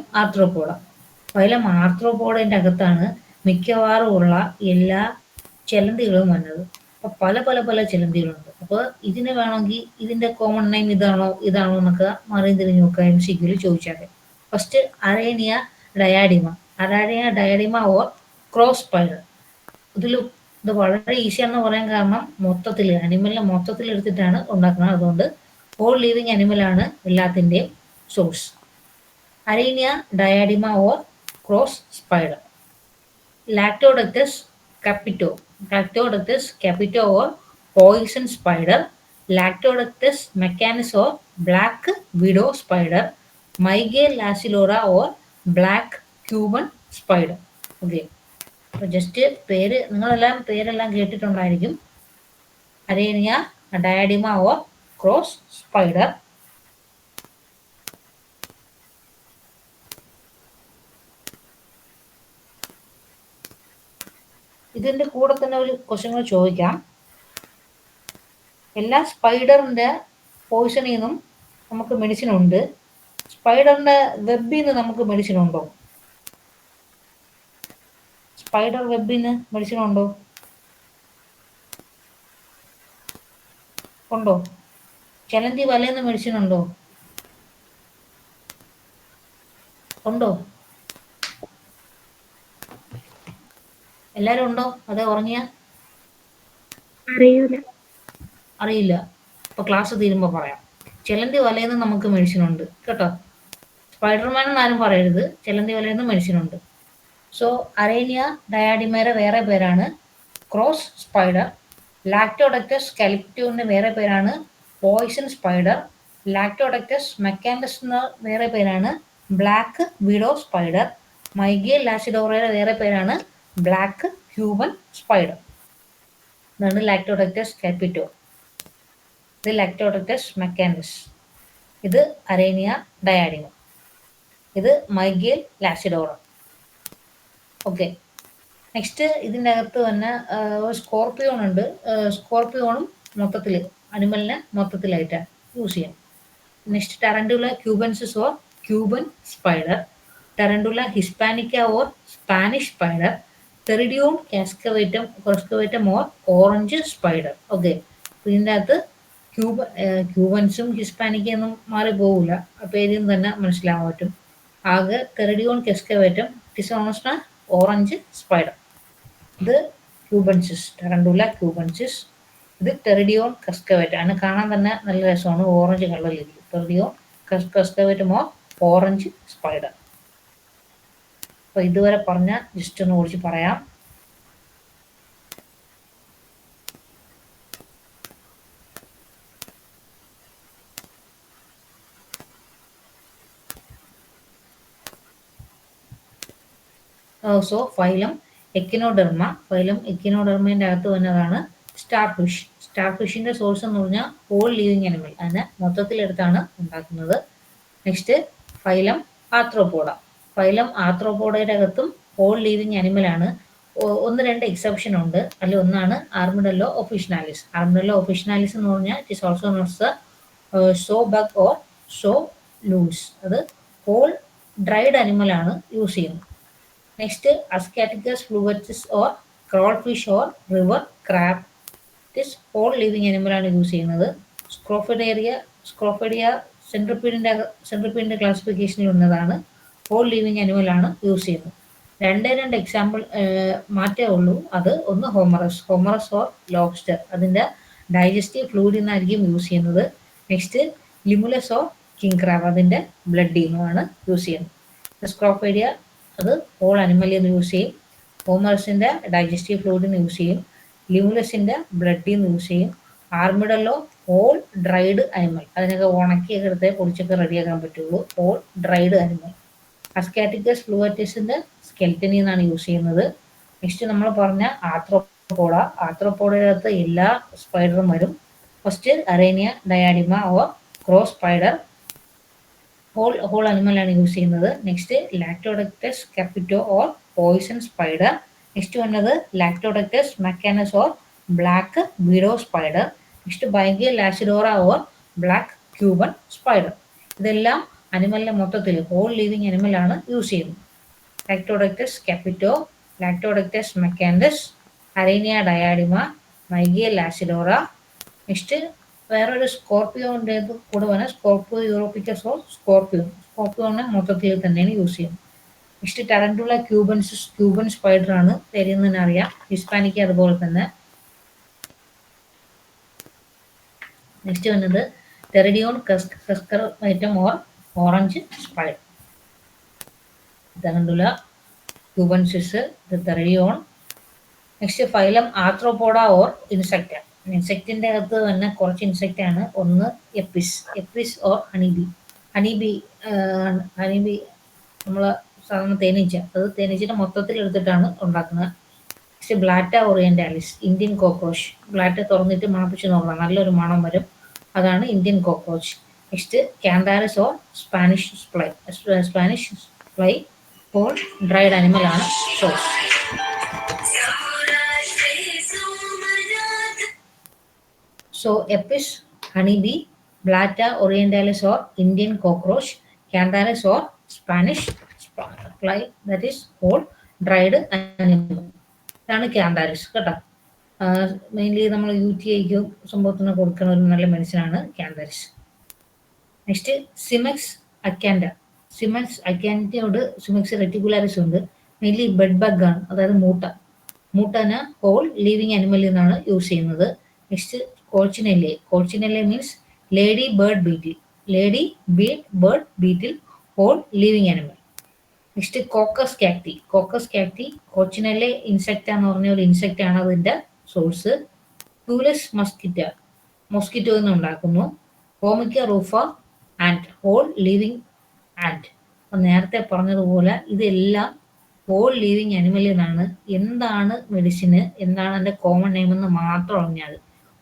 ആർത്രോപോഡൻ്റെ അകത്താണ് മിക്കവാറും ഉള്ള എല്ലാ ചിലന്തികളും വന്നത്. അപ്പോൾ പല ചിലന്തികളുണ്ട്. അപ്പോൾ ഇതിന് വേണമെങ്കിൽ ഇതിൻ്റെ കോമൺ നെയിം ഇതാണോ എന്നൊക്കെ മാറി തിരിഞ്ഞ് നോക്കുക MCQയിൽ ചോദിച്ചാൽ. First aranea diadema or cross spider. ഇത് വളരെ ഈസിയാണെന്ന് പറയാൻ കാരണം അനിമലിനെ മൊത്തത്തിൽ എടുത്തിട്ടാണ് ഉണ്ടാക്കുന്നത്. അതുകൊണ്ട് ഹോൾ ലിവിങ് അനിമലാണ് എല്ലാത്തിൻ്റെയും source. Aranea diadema or cross spider. ലാക്ടോഡക്ടസ് കപ്പിറ്റോ. Lactodactylus capito or poison spider, Lactodactylus mechanis or black widow spider, Mygale lacilora or black Cuban spider. Okay, അപ്പോൾ ജസ്റ്റ് പേര് നിങ്ങളെല്ലാം പേരെല്ലാം കേട്ടിട്ടുണ്ടായിരിക്കും. അരേനിയ ഡയാഡിമ ഓർ ക്രോസ് സ്പൈഡർ. ഇതിൻ്റെ കൂടെ തന്നെ ഒരു ക്വസ്റ്റ്യൻ കൂടെ ചോദിക്കാം. എല്ലാ സ്പൈഡറിൻ്റെ പോയിസണിൽ നിന്നും നമുക്ക് മെഡിസിൻ ഉണ്ട്, സ്പൈഡറിൻ്റെ വെബിൽ നിന്ന് നമുക്ക് മെഡിസിൻ ഉണ്ടോ? സ്പൈഡർ വെബിൽ നിന്ന് മെഡിസിൻ ഉണ്ടോ? ഉണ്ടോ? ചിലന്തി വലയിൽ നിന്ന് മെഡിസിൻ ഉണ്ടോ? ഉണ്ടോ? എല്ലാരും ഉണ്ടോ? അതെ ഉറങ്ങിയ അറിയില്ല. അപ്പൊ ക്ലാസ് തീരുമ്പോ പറയാം. ചിലന്തി വലയിൽ നിന്ന് നമുക്ക് മെഡിസിൻ ഉണ്ട് കേട്ടോ. സ്പൈഡർമാൻ എന്നാരും പറയരുത്, ചിലന്തി വലയിൽ നിന്ന് മെഡിസിൻ ഉണ്ട്. സോ അരേനിയ ഡയാഡിമയുടെ വേറെ പേരാണ് ക്രോസ് സ്പൈഡർ. ലാക്ടോഡക്ടസ് കാലിക്ടോന്റെ വേറെ പേരാണ് പോയിസൺ സ്പൈഡർ. ലാക്ടോഡക്ടസ് മെക്കാൻഡസ് വേറെ പേരാണ് ബ്ലാക്ക് വിഡോ സ്പൈഡർ. മൈഗേൽ ലാസിഡോറയുടെ വേറെ പേരാണ് ബ്ലാക്ക് ക്യൂബൻ സ്പൈഡർ. ഇതാണ് ലാക്ടോഡക്ടസ് കാപ്പിറ്റോ. ഇത് ലാക്ടോഡക്ടസ് മെക്കാൻഡസ്. ഇത് അരേനിയ ഡയാഡിമ. ഇത് മൈഗേൽ ലാസിഡോറ. ഓക്കെ, നെക്സ്റ്റ് ഇതിൻ്റെ അകത്ത് തന്നെ സ്കോർപ്പിയോൺ ഉണ്ട്. സ്കോർപ്പിയോണും മൊത്തത്തിൽ അനിമലിനെ മൊത്തത്തിലായിട്ടാണ് യൂസ് ചെയ്യാം. Next tarentula cubensis or Cuban spider, tarentula hispanica or Spanish spider, theridion curassavicum or orange spider. Okay, ഇതിൻ്റെ അകത്ത് ക്യൂബൻസും ഹിസ്പാനിക്കൊന്നും മാറി പോകില്ല, ആ പേരിൽ നിന്ന് തന്നെ മനസ്സിലാകാൻ പറ്റും. ആകെ തെറിഡിയോൺ കാസ്കവേറ്റം, ടിസോണസ്ന ഓറഞ്ച് സ്പൈഡർ. ഇത് ക്യൂബൻസിസ്, ടാരൻറ്റുല ക്യൂബൻസിസ്. ഇത് ടെറിഡിയോൺ കസ്കവേറ്റം. അതിനെ കാണാൻ തന്നെ നല്ല രസമാണ്, ഓറഞ്ച് കളറിലിരിക്കും. Theridion curassavicum or orange spider. അപ്പോൾ ഇതുവരെ പറഞ്ഞ ജസ്റ്റ് ഒന്ന് കുറിച്ച് പറയാം. So phylum echinoderma. ഫൈലം എക്കിനോഡെർമേൻ്റെ അകത്ത് വന്നതാണ് സ്റ്റാർ ഫിഷ്. സ്റ്റാർ ഫിഷിൻ്റെ സോഴ്സ് എന്ന് പറഞ്ഞാൽ ഓൾ ലിവിങ് അനിമൽ, അതിനെ മൊത്തത്തിലെടുത്താണ് ഉണ്ടാക്കുന്നത്. Next phylum arthropoda. ഫൈലം ആർത്രോപോഡയുടെ അകത്തും ഓൾ ലിവിങ് അനിമലാണ്. ഒന്ന് രണ്ട് എക്സെപ്ഷൻ ഉണ്ട്. അതിൽ ഒന്നാണ് ആർമിഡല്ലോ ഒഫിഷ്യനാലിസ്. ആർമിഡല്ലോ ഒഫിഷ്യനാലിസ് എന്ന് പറഞ്ഞാൽ it is also notes sow bug or sow louse. അത് ഹോൾ ഡ്രൈഡ് അനിമലാണ് യൂസ് ചെയ്യുന്നത്. Next astacus fluviatilis or crawl fish or river crab. It is whole living അനിമലാണ് യൂസ് ചെയ്യുന്നത്. സ്ക്രോഫേഡിയ സെൻട്രിപ്പീഡിൻ്റെ ക്ലാസിഫിക്കേഷനിൽ വന്നതാണ്. ഹോൾ ലിവിങ് അനിമലാണ് യൂസ് ചെയ്യുന്നത്. രണ്ട് എക്സാമ്പിൾ മാറ്റേ ഉള്ളൂ. അത് ഒന്ന് ഹോമറസ് ഓർ ലോബ്സ്റ്റർ, അതിൻ്റെ ഡൈജസ്റ്റീവ് ഫ്ലൂയിഡിൽ നിന്നായിരിക്കും യൂസ് ചെയ്യുന്നത്. Next limulus or king crab, അതിൻ്റെ ബ്ലഡിൽ നിന്നുമാണ് യൂസ് ചെയ്യുന്നത്. സ്ക്രോഫേഡിയ അത് ഹോൾ അനിമലിൽ നിന്ന് യൂസ് ചെയ്യും. ഹോമറസിൻ്റെ ഡൈജസ്റ്റീവ് ഫ്ലൂയിഡിൽ നിന്ന് യൂസ് ചെയ്യും. ലിമുലസിൻ്റെ ബ്ലഡിൽ നിന്ന് യൂസ് ചെയ്യും. ആർമിഡല്ലോ ഹോൾ ഡ്രൈഡ് അനിമൽ, അതിനൊക്കെ ഉണക്കിയൊക്കെ എടുത്ത് പൊടിച്ചൊക്കെ റെഡിയാക്കാൻ പറ്റുള്ളൂ. Whole dried animal. അസ്കാറ്റിക്കസ് ഫ്ലൂവറ്റിസിൻ്റെ സ്കെൽറ്റനിൽ നിന്നാണ് യൂസ് ചെയ്യുന്നത്. നെക്സ്റ്റ് നമ്മൾ പറഞ്ഞ ആർത്രോപോഡ. ആർത്രോപോഡയകത്ത് എല്ലാ സ്പൈഡറും വരും. First aranea diadema or cross spider, whole അനിമലാണ് യൂസ് ചെയ്യുന്നത്. നെക്സ്റ്റ് ലാക്ടോഡക്ടസ് കാപ്പിറ്റോ ഓർ പോയിസൺ സ്പൈഡർ. നെക്സ്റ്റ് വന്നത് latrodectus mactans or black widow spider. Next mygale lasiodora or black Cuban spider. ഇതെല്ലാം അനിമലിൻ്റെ മൊത്തത്തിൽ ഹോൾ ലിവിങ് അനിമലാണ് യൂസ് ചെയ്യുന്നത്. ലാക്ടോഡക്ടസ് കാപ്പിറ്റോ, ലാക്ടോഡക്ടസ് മെക്കാൻഡസ്, അരേനിയ ഡയാഡിമ, മൈഗേൽ ലാസിഡോറ. നെക്സ്റ്റ് വേറൊരു സ്കോർപ്പിയോൻ്റെ കൂടെ വന്ന സ്കോർപ്പിയോ യൂറോപ്പിക്കസ് ഓർ സ്കോർപ്പിയോനെ മൊത്തത്തിൽ തന്നെയാണ് യൂസ് ചെയ്യുന്നത്. നെക്സ്റ്റ് ടാരൻറ്റുല ക്യൂബൻസിസ്, ക്യൂബൻ സ്പൈഡർ ആണ്, പേരിൽ നിന്ന് തന്നെ അറിയാം. ഹിസ്പാനിക്ക അതുപോലെ തന്നെ. നെക്സ്റ്റ് വന്നത് theridion curassavicum or orange spider. Tarentula cubensis, theridion next phylum arthropoda or insecta. ഇൻസെക്റ്റിന്റെ അകത്ത് തന്നെ കുറച്ച് ഇൻസെക്റ്റ് ആണ്. ഒന്ന് എപ്പിസ് ഓർ ഹണിബി. ഹണിബി നമ്മൾ സാധാരണ തേനീച്ച, അത് തേനീച്ചയുടെ മൊത്തത്തിൽ എടുത്തിട്ടാണ് ഉണ്ടാക്കുന്നത്. Next blatta orientalis, Indian cockroach. Blatta തുറന്നിട്ട് മണപ്പിച്ച് നോക്കണം, നല്ലൊരു മണം വരും, അതാണ് Indian cockroach. Next cantharis or Spanish fly, whole dried animal ആണ് source. So Apis, honeybee, Blatta orientalis or Indian cockroach, Cantharus or Spanish fly, that is whole dried animal. ഇതാണ് ക്യാന്താരിസ് കേട്ടോ. മെയിൻലി നമ്മൾ UTIക്കും സംഭവത്തിന് കൊടുക്കുന്ന ഒരു നല്ല മെഡിസിനാണ് ക്യാന്താരിസ്. നെക്സ്റ്റ് സിമെക്സ് അക്കാൻഡ. സിമെക്സ് അക്കാൻഡയോട് സിമെക്സ് റെറ്റിക്കുലാരിസ് ഉണ്ട്. മെയിൻലി ബെഡ് ബഗ് ആണ്, അതായത് മൂട്ടന ഹോൾ ലിവിങ് അനിമലിൽ നിന്നാണ് യൂസ് ചെയ്യുന്നത്. Next coccinella means lady bird beetle whole living animal. Next coccus cacti. Coccinella insect എന്ന് പറഞ്ഞ ഒരു ഇൻസെക്റ്റ് ആണ് അതിന്റെ സോഴ്സ്. ക്യൂലസ് മൊസ്കിറ്റോ എന്ന് ഉണ്ടാക്കുന്നു. ഹോമിക്ക റൂഫ ആൻഡ് ഹോൾ ലിവിങ് ആൻഡ്. നേരത്തെ പറഞ്ഞതുപോലെ ഇതെല്ലാം ഹോൾ ലിവിങ് അനിമലിൽ നിന്നാണ്. എന്താണ് മെഡിസിന്, എന്താണ് അതിന്റെ കോമൺ നെയിം എന്ന് മാത്രം അറിഞ്ഞാൽ,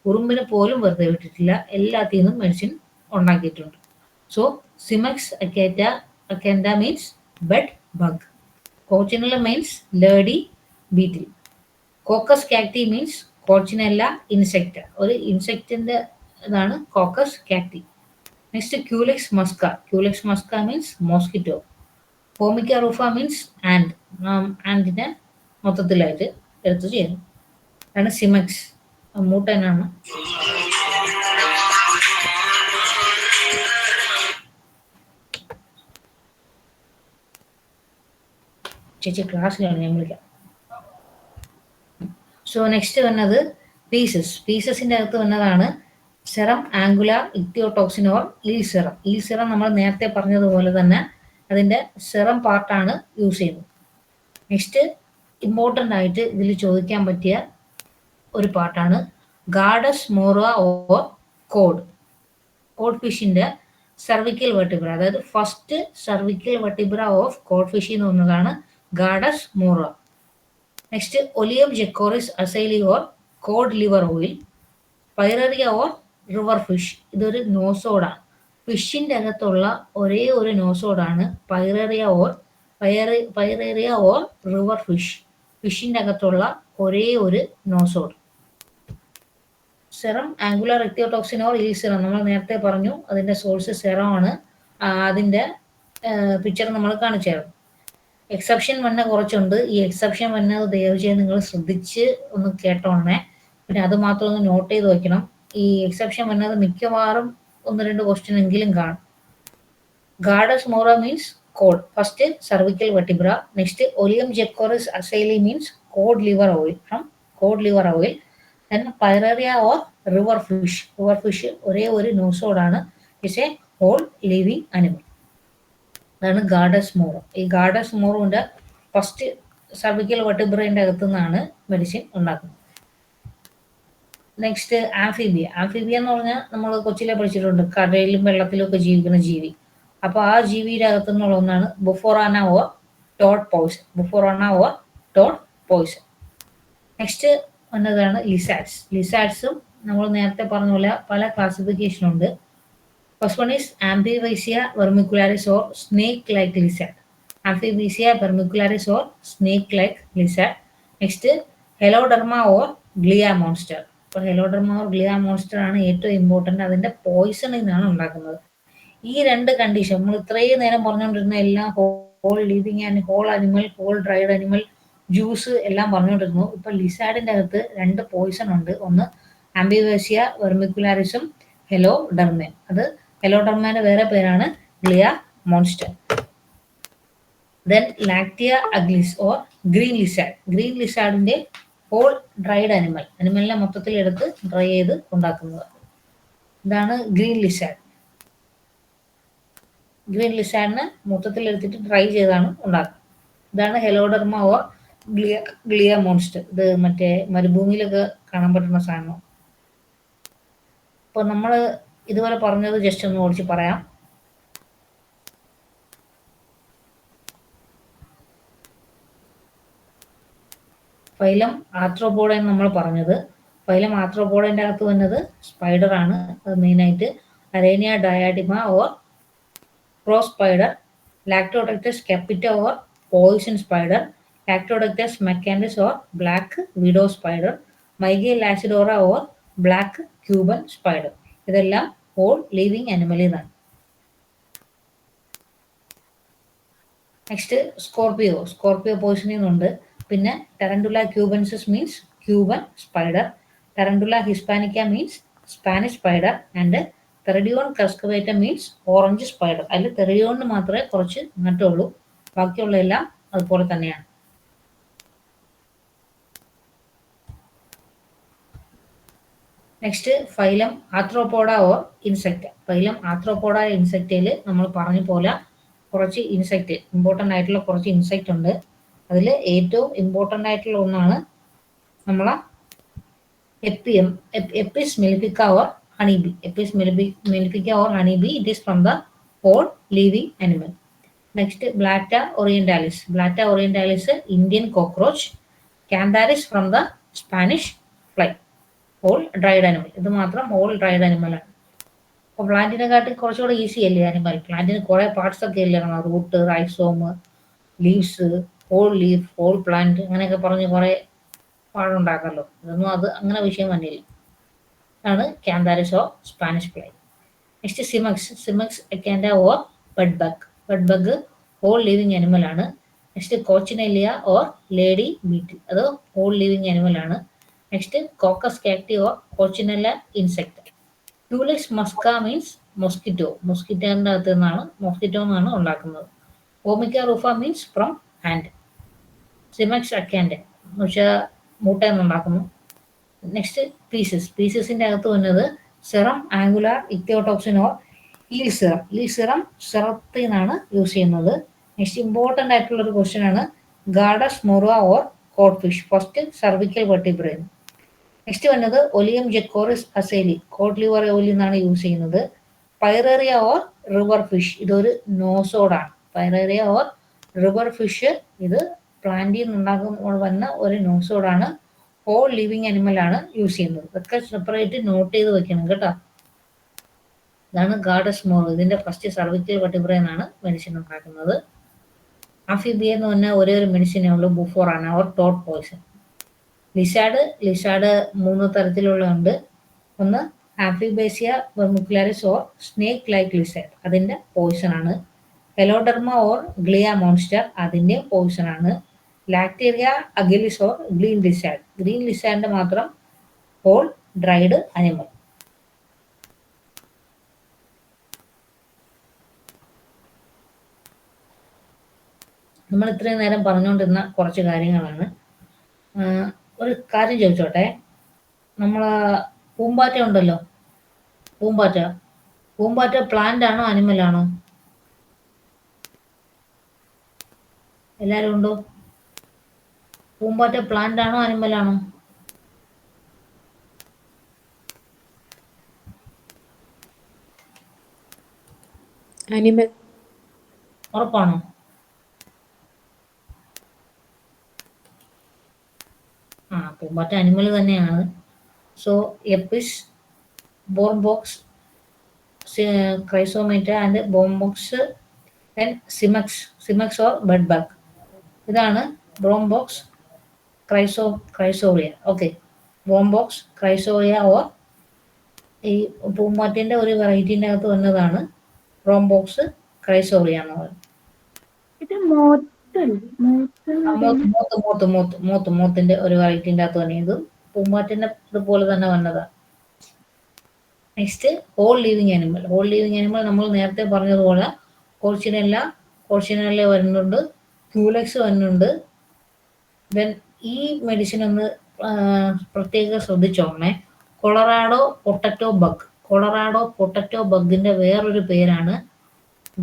ഉറുമ്പിനെ പോലും വെറുതെ വിട്ടിട്ടില്ല, എല്ലാത്തിൽ നിന്നും മെഡിസിൻ ഉണ്ടാക്കിയിട്ടുണ്ട്. So cimex acanthia means bed bug. Coccinella means lady beetle. Caucus cacti means coccinella insect, ഒരു ഇൻസെക്റ്റിന്റെ ഇതാണ് coccus cacti. Next culex musca means mosquito. Formica rufa means ആൻഡിനെ മൊത്തത്തിലായിട്ട് എടുത്തു ചെയ്യുന്നു. അതാണ് സിമെക്സ്, മൂട്ടനാണ്. ചേച്ചി ക്ലാസ്സിലാണ്, ഞാൻ വിളിക്കാം. സോ നെക്സ്റ്റ് വന്നത് പീസസിന്റെ അകത്ത് വന്നതാണ് serum anguillae ichthyotoxin or eel serum. നമ്മൾ നേരത്തെ പറഞ്ഞതുപോലെ തന്നെ അതിന്റെ സെറം പാർട്ടാണ് യൂസ് ചെയ്യുന്നത്. നെക്സ്റ്റ് ഇമ്പോർട്ടൻ്റ് ആയിട്ട് ഇതിൽ ചോദിക്കാൻ പറ്റിയ ഒരു പാർട്ടാണ് ഗാഡസ് മോറ ഓർ കോഡ് ഫിഷിന്റെ സർവിക്കൽ വെർട്ടിബ്ര, അതായത് first cervical vertebra of cod fish എന്ന് പറയുന്നതാണ് gadus morrhua. Next oleum jecoris aselli or cod liver oil. Pyrarara or river fish, ഇതൊരു നോസോഡാണ്. ഫിഷിന്റെ അകത്തുള്ള ഒരേ ഒരു നോസോഡാണ് പൈറേറിയ ഓർ റിവർ ഫിഷ്. ഫിഷിന്റെ അകത്തുള്ള ഒരേ ഒരു നോസോഡ്. Serum anguillae ichthyotoxin or eel serum നമ്മൾ നേരത്തെ പറഞ്ഞു, അതിന്റെ സോഴ്സ് സെറം ആണ്. അതിന്റെ പിക്ചർ നമ്മൾ കാണിച്ചായിരുന്നു. എക്സെപ്ഷൻ വന്ന കുറച്ചുണ്ട്. ഈ എക്സെപ്ഷൻ വന്നത് ദയവ് ചെയ്ത് നിങ്ങൾ ശ്രദ്ധിച്ച് ഒന്ന് കേട്ടോണേ, പിന്നെ അത് മാത്രം ഒന്ന് നോട്ട് ചെയ്ത് വെക്കണം. ഈ എക്സെപ്ഷൻ വന്നത് മിക്കവാറും 1-2 ക്വസ്റ്റ്യൻ എങ്കിലും കാണും. Gadus morrhua means cod, first cervical vertebra. Next oleum jecoris aselli means cod liver oil. Then pyrarara or river fish ഒരേ ഒരു നോസോഡാണ്, is a whole living animal. അതാണ് ഗാഡസ് മോറ. ഈ ഗാഡസ് മോറോന്റെ ഫസ്റ്റ് സർവിക്കൽ വെർട്ടിബ്രയുടെ അകത്തു നിന്നാണ് മെഡിസിൻ ഉണ്ടാക്കുന്നത്. നെക്സ്റ്റ് ആംഫീബിയ എന്ന് പറഞ്ഞാൽ നമ്മൾ കൊച്ചിലെ പഠിച്ചിട്ടുണ്ട്, കടലിലും വെള്ളത്തിലും ഒക്കെ ജീവിക്കുന്ന ജീവി. അപ്പോൾ ആ ജീവിയുടെ അകത്തു നിന്നുള്ള ഒന്നാണ് bufo rana or toad poison. Next വന്നതാണ് ലിസാഡ്സും നമ്മൾ നേരത്തെ പറഞ്ഞ പോലെ പല ക്ലാസിഫിക്കേഷൻ ഉണ്ട്. First one is amphisbaena vermicularis or snake like lizard. Next heloderma or gila monster. ഇപ്പോൾ ഹെലോഡെർമ ഓർ ഗ്ലിയ മോൺസ്റ്റർ ആണ് ഏറ്റവും ഇമ്പോർട്ടൻ്റ്. അതിന്റെ പോയിസണിൽ നിന്നാണ് ഉണ്ടാക്കുന്നത്. ഈ രണ്ട് കണ്ടീഷൻ നമ്മൾ ഇത്രയും നേരം പറഞ്ഞുകൊണ്ടിരുന്ന എല്ലാം whole living and whole animal, whole dried animal, juice എല്ലാം പറഞ്ഞുകൊണ്ടിരുന്നു. ഇപ്പൊ ലിസാഡിന്റെ അകത്ത് 2 പോയിസൺ ഉണ്ട്. ഒന്ന് ആംബിവേസിയ വെർമിക്കുലാരിസും ഹെലോഡെർമയും. അത് ഹെലോഡെർമയുടെ വേറെ പേരാണ് gila monster. Then lacerta agilis or green ലിസാഡിന്റെ ഹോൾ ഡ്രൈഡ് അനിമലിനെ മൊത്തത്തിൽ എടുത്ത് ഡ്രൈ ചെയ്ത് ഉണ്ടാക്കുന്നത്. ഇതാണ് ഗ്രീൻ ലിസാഡിനെ മൊത്തത്തിൽ എടുത്തിട്ട് ഡ്രൈ ചെയ്താണ് ഉണ്ടാക്കുന്നത്. ഇതാണ് ഹെലോഡെർമ ഓർ ഗ്ലിയ മോൺസ്റ്റർ. ഇത് മറ്റേ മരുഭൂമിയിലൊക്കെ കാണാൻ പറ്റുന്ന സാധനം. അപ്പോൾ നമ്മൾ ഇതുവരെ പറഞ്ഞത് ജസ്റ്റ് ഒന്ന് ഓടിച്ച് പറയാം. ഫൈലം ആർത്രോപോഡ എന്ന് നമ്മൾ പറഞ്ഞത്. ഫൈലം ആർത്രോപോഡൻ്റെ അകത്ത് വന്നത് സ്പൈഡർ ആണ്. അത് മെയിനായിട്ട് aranea diadema or cross spider, latrodectus കെപ്പിറ്റ or poison spider, latrodectus mactans or black widow spider, mygale lasiodora or black Cuban spider. ഇതെല്ലാം ഓൾ ലിവിങ് അനിമലിന്നാണ്. നെക്സ്റ്റ് സ്കോർപിയോ പോയിസണിങ് ഉണ്ട്. പിന്നെ tarentula cubensis means Cuban spider, tarentula hispanica means Spanish spider and theridion curassavica means orange spider. അതിൽ തെറിഡിയോണിന് മാത്രമേ കുറച്ച് മാറ്റമുള്ളൂ, ബാക്കിയുള്ള എല്ലാം അതുപോലെ തന്നെയാണ്. Next phylum arthropoda or insect. Phylum arthropoda ഇൻസെക്റ്റിൽ നമ്മൾ പറഞ്ഞ പോലെ കുറച്ച് ഇൻസെക്റ്റ്, ഇമ്പോർട്ടൻ്റ് ആയിട്ടുള്ള കുറച്ച് ഇൻസെക്റ്റ് ഉണ്ട്. അതിൽ ഏറ്റവും ഇമ്പോർട്ടൻ്റ് ആയിട്ടുള്ള ഒന്നാണ് നമ്മളെ apis mellifica or honeybee. Apis mellifica or honeybee, it is from the all living animal. Next blatta orientalis. Blatta orientalis Indian cockroach. Cantharis from the Spanish fly. All dried animal. ഇത് മാത്രം all dried അനിമലാണ്. അപ്പോൾ പ്ലാന്റിനെക്കാട്ടി കുറച്ചുകൂടെ easy അല്ലേ animal? പ്ലാന്റിന് കുറേ parts ഒക്കെ ഇല്ലേ, root, rhizome, leaves, whole leaf, whole plant, അങ്ങനെയൊക്കെ പറഞ്ഞ് കുറേ പാടുണ്ടാക്കല്ലോ. ഇതൊന്നും അത് അങ്ങനെ വിഷയം തന്നെയില്ല. ആണ് cantharis or Spanish fly. Next cimex acanthia or bed bug. Bed bug whole living animal ആണ്. Next coccinella or lady beetle, അത് ഹോൾ ലിവിങ് അനിമൽ ആണ്. Next coccus cacti or coccinella insect. Culex musca means mosquito. മൊസ്കിറ്റോൻ്റെ അകത്ത് നിന്നാണ്, mosquito എന്നാണ് ഉണ്ടാക്കുന്നത്. Formica rufa means from ant. Cimex acanthia എന്ന് വെച്ചാൽ മൂട്ടയിൽ നിന്നുണ്ടാക്കുന്നു. നെക്സ്റ്റ് പീസസിൻ്റെ അകത്ത് വന്നത് serum anguillae ichthyotoxin or eel serum. Eel serum സിറത്തിൽ നിന്നാണ് യൂസ് ചെയ്യുന്നത്. നെക്സ്റ്റ് ഇമ്പോർട്ടൻ്റ് ആയിട്ടുള്ള ഒരു ക്വസ്റ്റ്യൻ ആണ് Gadus morrhua or cod fish. First cervical vertebrae. Next വന്നത് oleum jecoris aselli, cod liver oil എന്നാണ് യൂസ് ചെയ്യുന്നത്. പൈറേറിയ ഓർ റിവർ ഫിഷ്, ഇതൊരു നോസോഡാണ്. പൈറേറിയ ഓർ റിവർ ഫിഷ് ഇത് പ്ലാന്റിൽ നിന്നുണ്ടാകുമ്പോൾ വന്ന ഒരു നോസോഡാണ്. ഹോൾ ലിവിങ് അനിമൽ ആണ് യൂസ് ചെയ്യുന്നത്. ഇതൊക്കെ സെപ്പറേറ്റ് നോട്ട് ചെയ്ത് വെക്കണം കേട്ടോ. ഇതാണ് ഗാഡസ് മോർ. ഇതിന്റെ ഫസ്റ്റ് സർവിക്കൽ വെർട്ടിബ്രേ എന്നാണ് മെഡിസിൻ ഉണ്ടാക്കുന്നത്. ആഫിബിയ എന്ന് പറഞ്ഞാൽ ഒരേ ഒരു മെഡിസിനേ ഉള്ളൂ, ബുഫോറാണ് ഓർ ടോട്ട് പോയിസൺ. ലിസാഡ് 3 തരത്തിലുള്ളുണ്ട്. ഒന്ന് Amphisbaena vermicularis or snake like lizard, അതിന്റെ പോയിസൺ ആണ്. ഹെലോഡെർമ ഓർ ഗ്ലിയ മോൺസ്റ്റർ, അതിന്റെ പോയിസൺ ആണ്. ലാക്ടീരിയ agilis or green lizard, green ലിസാഡിന്റെ മാത്രം ഹോൾ ഡ്രൈഡ് അനിമൽ. നമ്മൾ ഇത്രയും നേരം പറഞ്ഞുകൊണ്ടിരുന്ന കുറച്ച് കാര്യങ്ങളാണ്. ഒരു കാര്യം ചോദിച്ചോട്ടെ, നമ്മളെ പൂമ്പാറ്റ ഉണ്ടല്ലോ, പൂമ്പാറ്റ പ്ലാന്റ് ആണോ അനിമൽ ആണോ? എല്ലാവരും ഉണ്ടോ? പൂമ്പാറ്റ പ്ലാന്റ് ആണോ അനിമൽ ആണോ? അനിമൽ. ഉറപ്പാണോ? പൂമ്പാറ്റ അനിമൽ തന്നെയാണ്. സോ എപ്പിസ്, ബോർബോക്സ്, ക്രൈസോമേറ്റ and Bombyx and Cimex or bed bug. ഇതാണ് ബ്രോംബോക്സ് ക്രൈസോറിയ. ഓക്കെ, ബോംബോക്സ് ക്രൈസോറിയ ഓർ ഈ പൂമ്പാറ്റേൻ്റെ ഒരു വെറൈറ്റീൻ്റെ അകത്ത് വന്നതാണ് ബ്രോംബോക്സ് ക്രൈസോറിയ എന്ന് പറയുന്നത്. മോത്തിന്റെ ഒരു വെറൈറ്റീൻ്റെ അകത്ത് തന്നെ, ഇത് പൂമ്പാറ്റന്റെ ഇതുപോലെ തന്നെ വന്നതാണ്. Next whole living animal. Whole living animal നമ്മൾ നേരത്തെ പറഞ്ഞതുപോലെ കോർച്ചിനെല്ല വരുന്നുണ്ട്, ക്യൂലെക്സ് വരുന്നുണ്ട്. ദെൻ ഈ മെഡിസിൻ ഒന്ന് പ്രത്യേകം ശ്രദ്ധിച്ചോണേ. കൊളറാഡോ പൊട്ടറ്റോ ബഗിന്റെ വേറൊരു പേരാണ്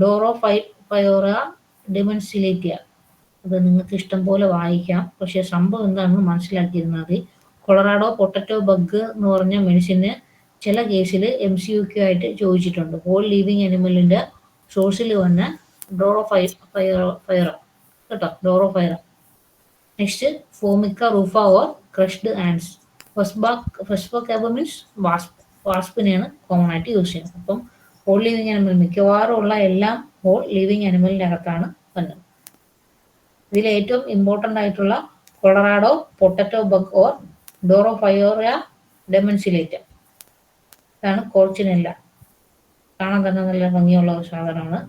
ഡോറോഫൈറ ഡിമെൻസിലേറ്റിയ. അത് നിങ്ങൾക്ക് ഇഷ്ടം പോലെ വായിക്കാം. പക്ഷേ സംഭവം എന്താണെന്ന് മനസ്സിലാക്കിയിരുന്നാൽ മതി. കൊളറാഡോ പൊട്ടറ്റോ ബഗ് എന്ന് പറഞ്ഞ മെഡിസിന് ചില കേസിൽ MCQ ആയിട്ട് ചോദിച്ചിട്ടുണ്ട്. ഹോൾ ലിവിങ് അനിമലിൻ്റെ സോഴ്സിൽ വന്ന ഡോറോഫൈറ കേട്ടോ, Doryphora. Next Formica rufa or crushed ants. ഫെസ്ബോക്കാബ് മീൻസ് വാസ്പിനെയാണ് കോമൺ ആയിട്ട് യൂസ് ചെയ്യുന്നത്. അപ്പം ഹോൾ ലിവിങ് അനിമൽ മിക്കവാറും ഉള്ള എല്ലാം ഹോൾ ലിവിങ് അനിമലിൻ്റെ അകത്താണ് വന്നത്. ഇതിൽ ഏറ്റവും ഇമ്പോർട്ടൻ്റ് ആയിട്ടുള്ള Colorado potato bug or Doryphora decemlineata. ഇതാണ് കോർച്ചിനെല്ല. കാണാൻ തന്നെ നല്ല ഭംഗിയുള്ള ഒരു സാധനമാണ്.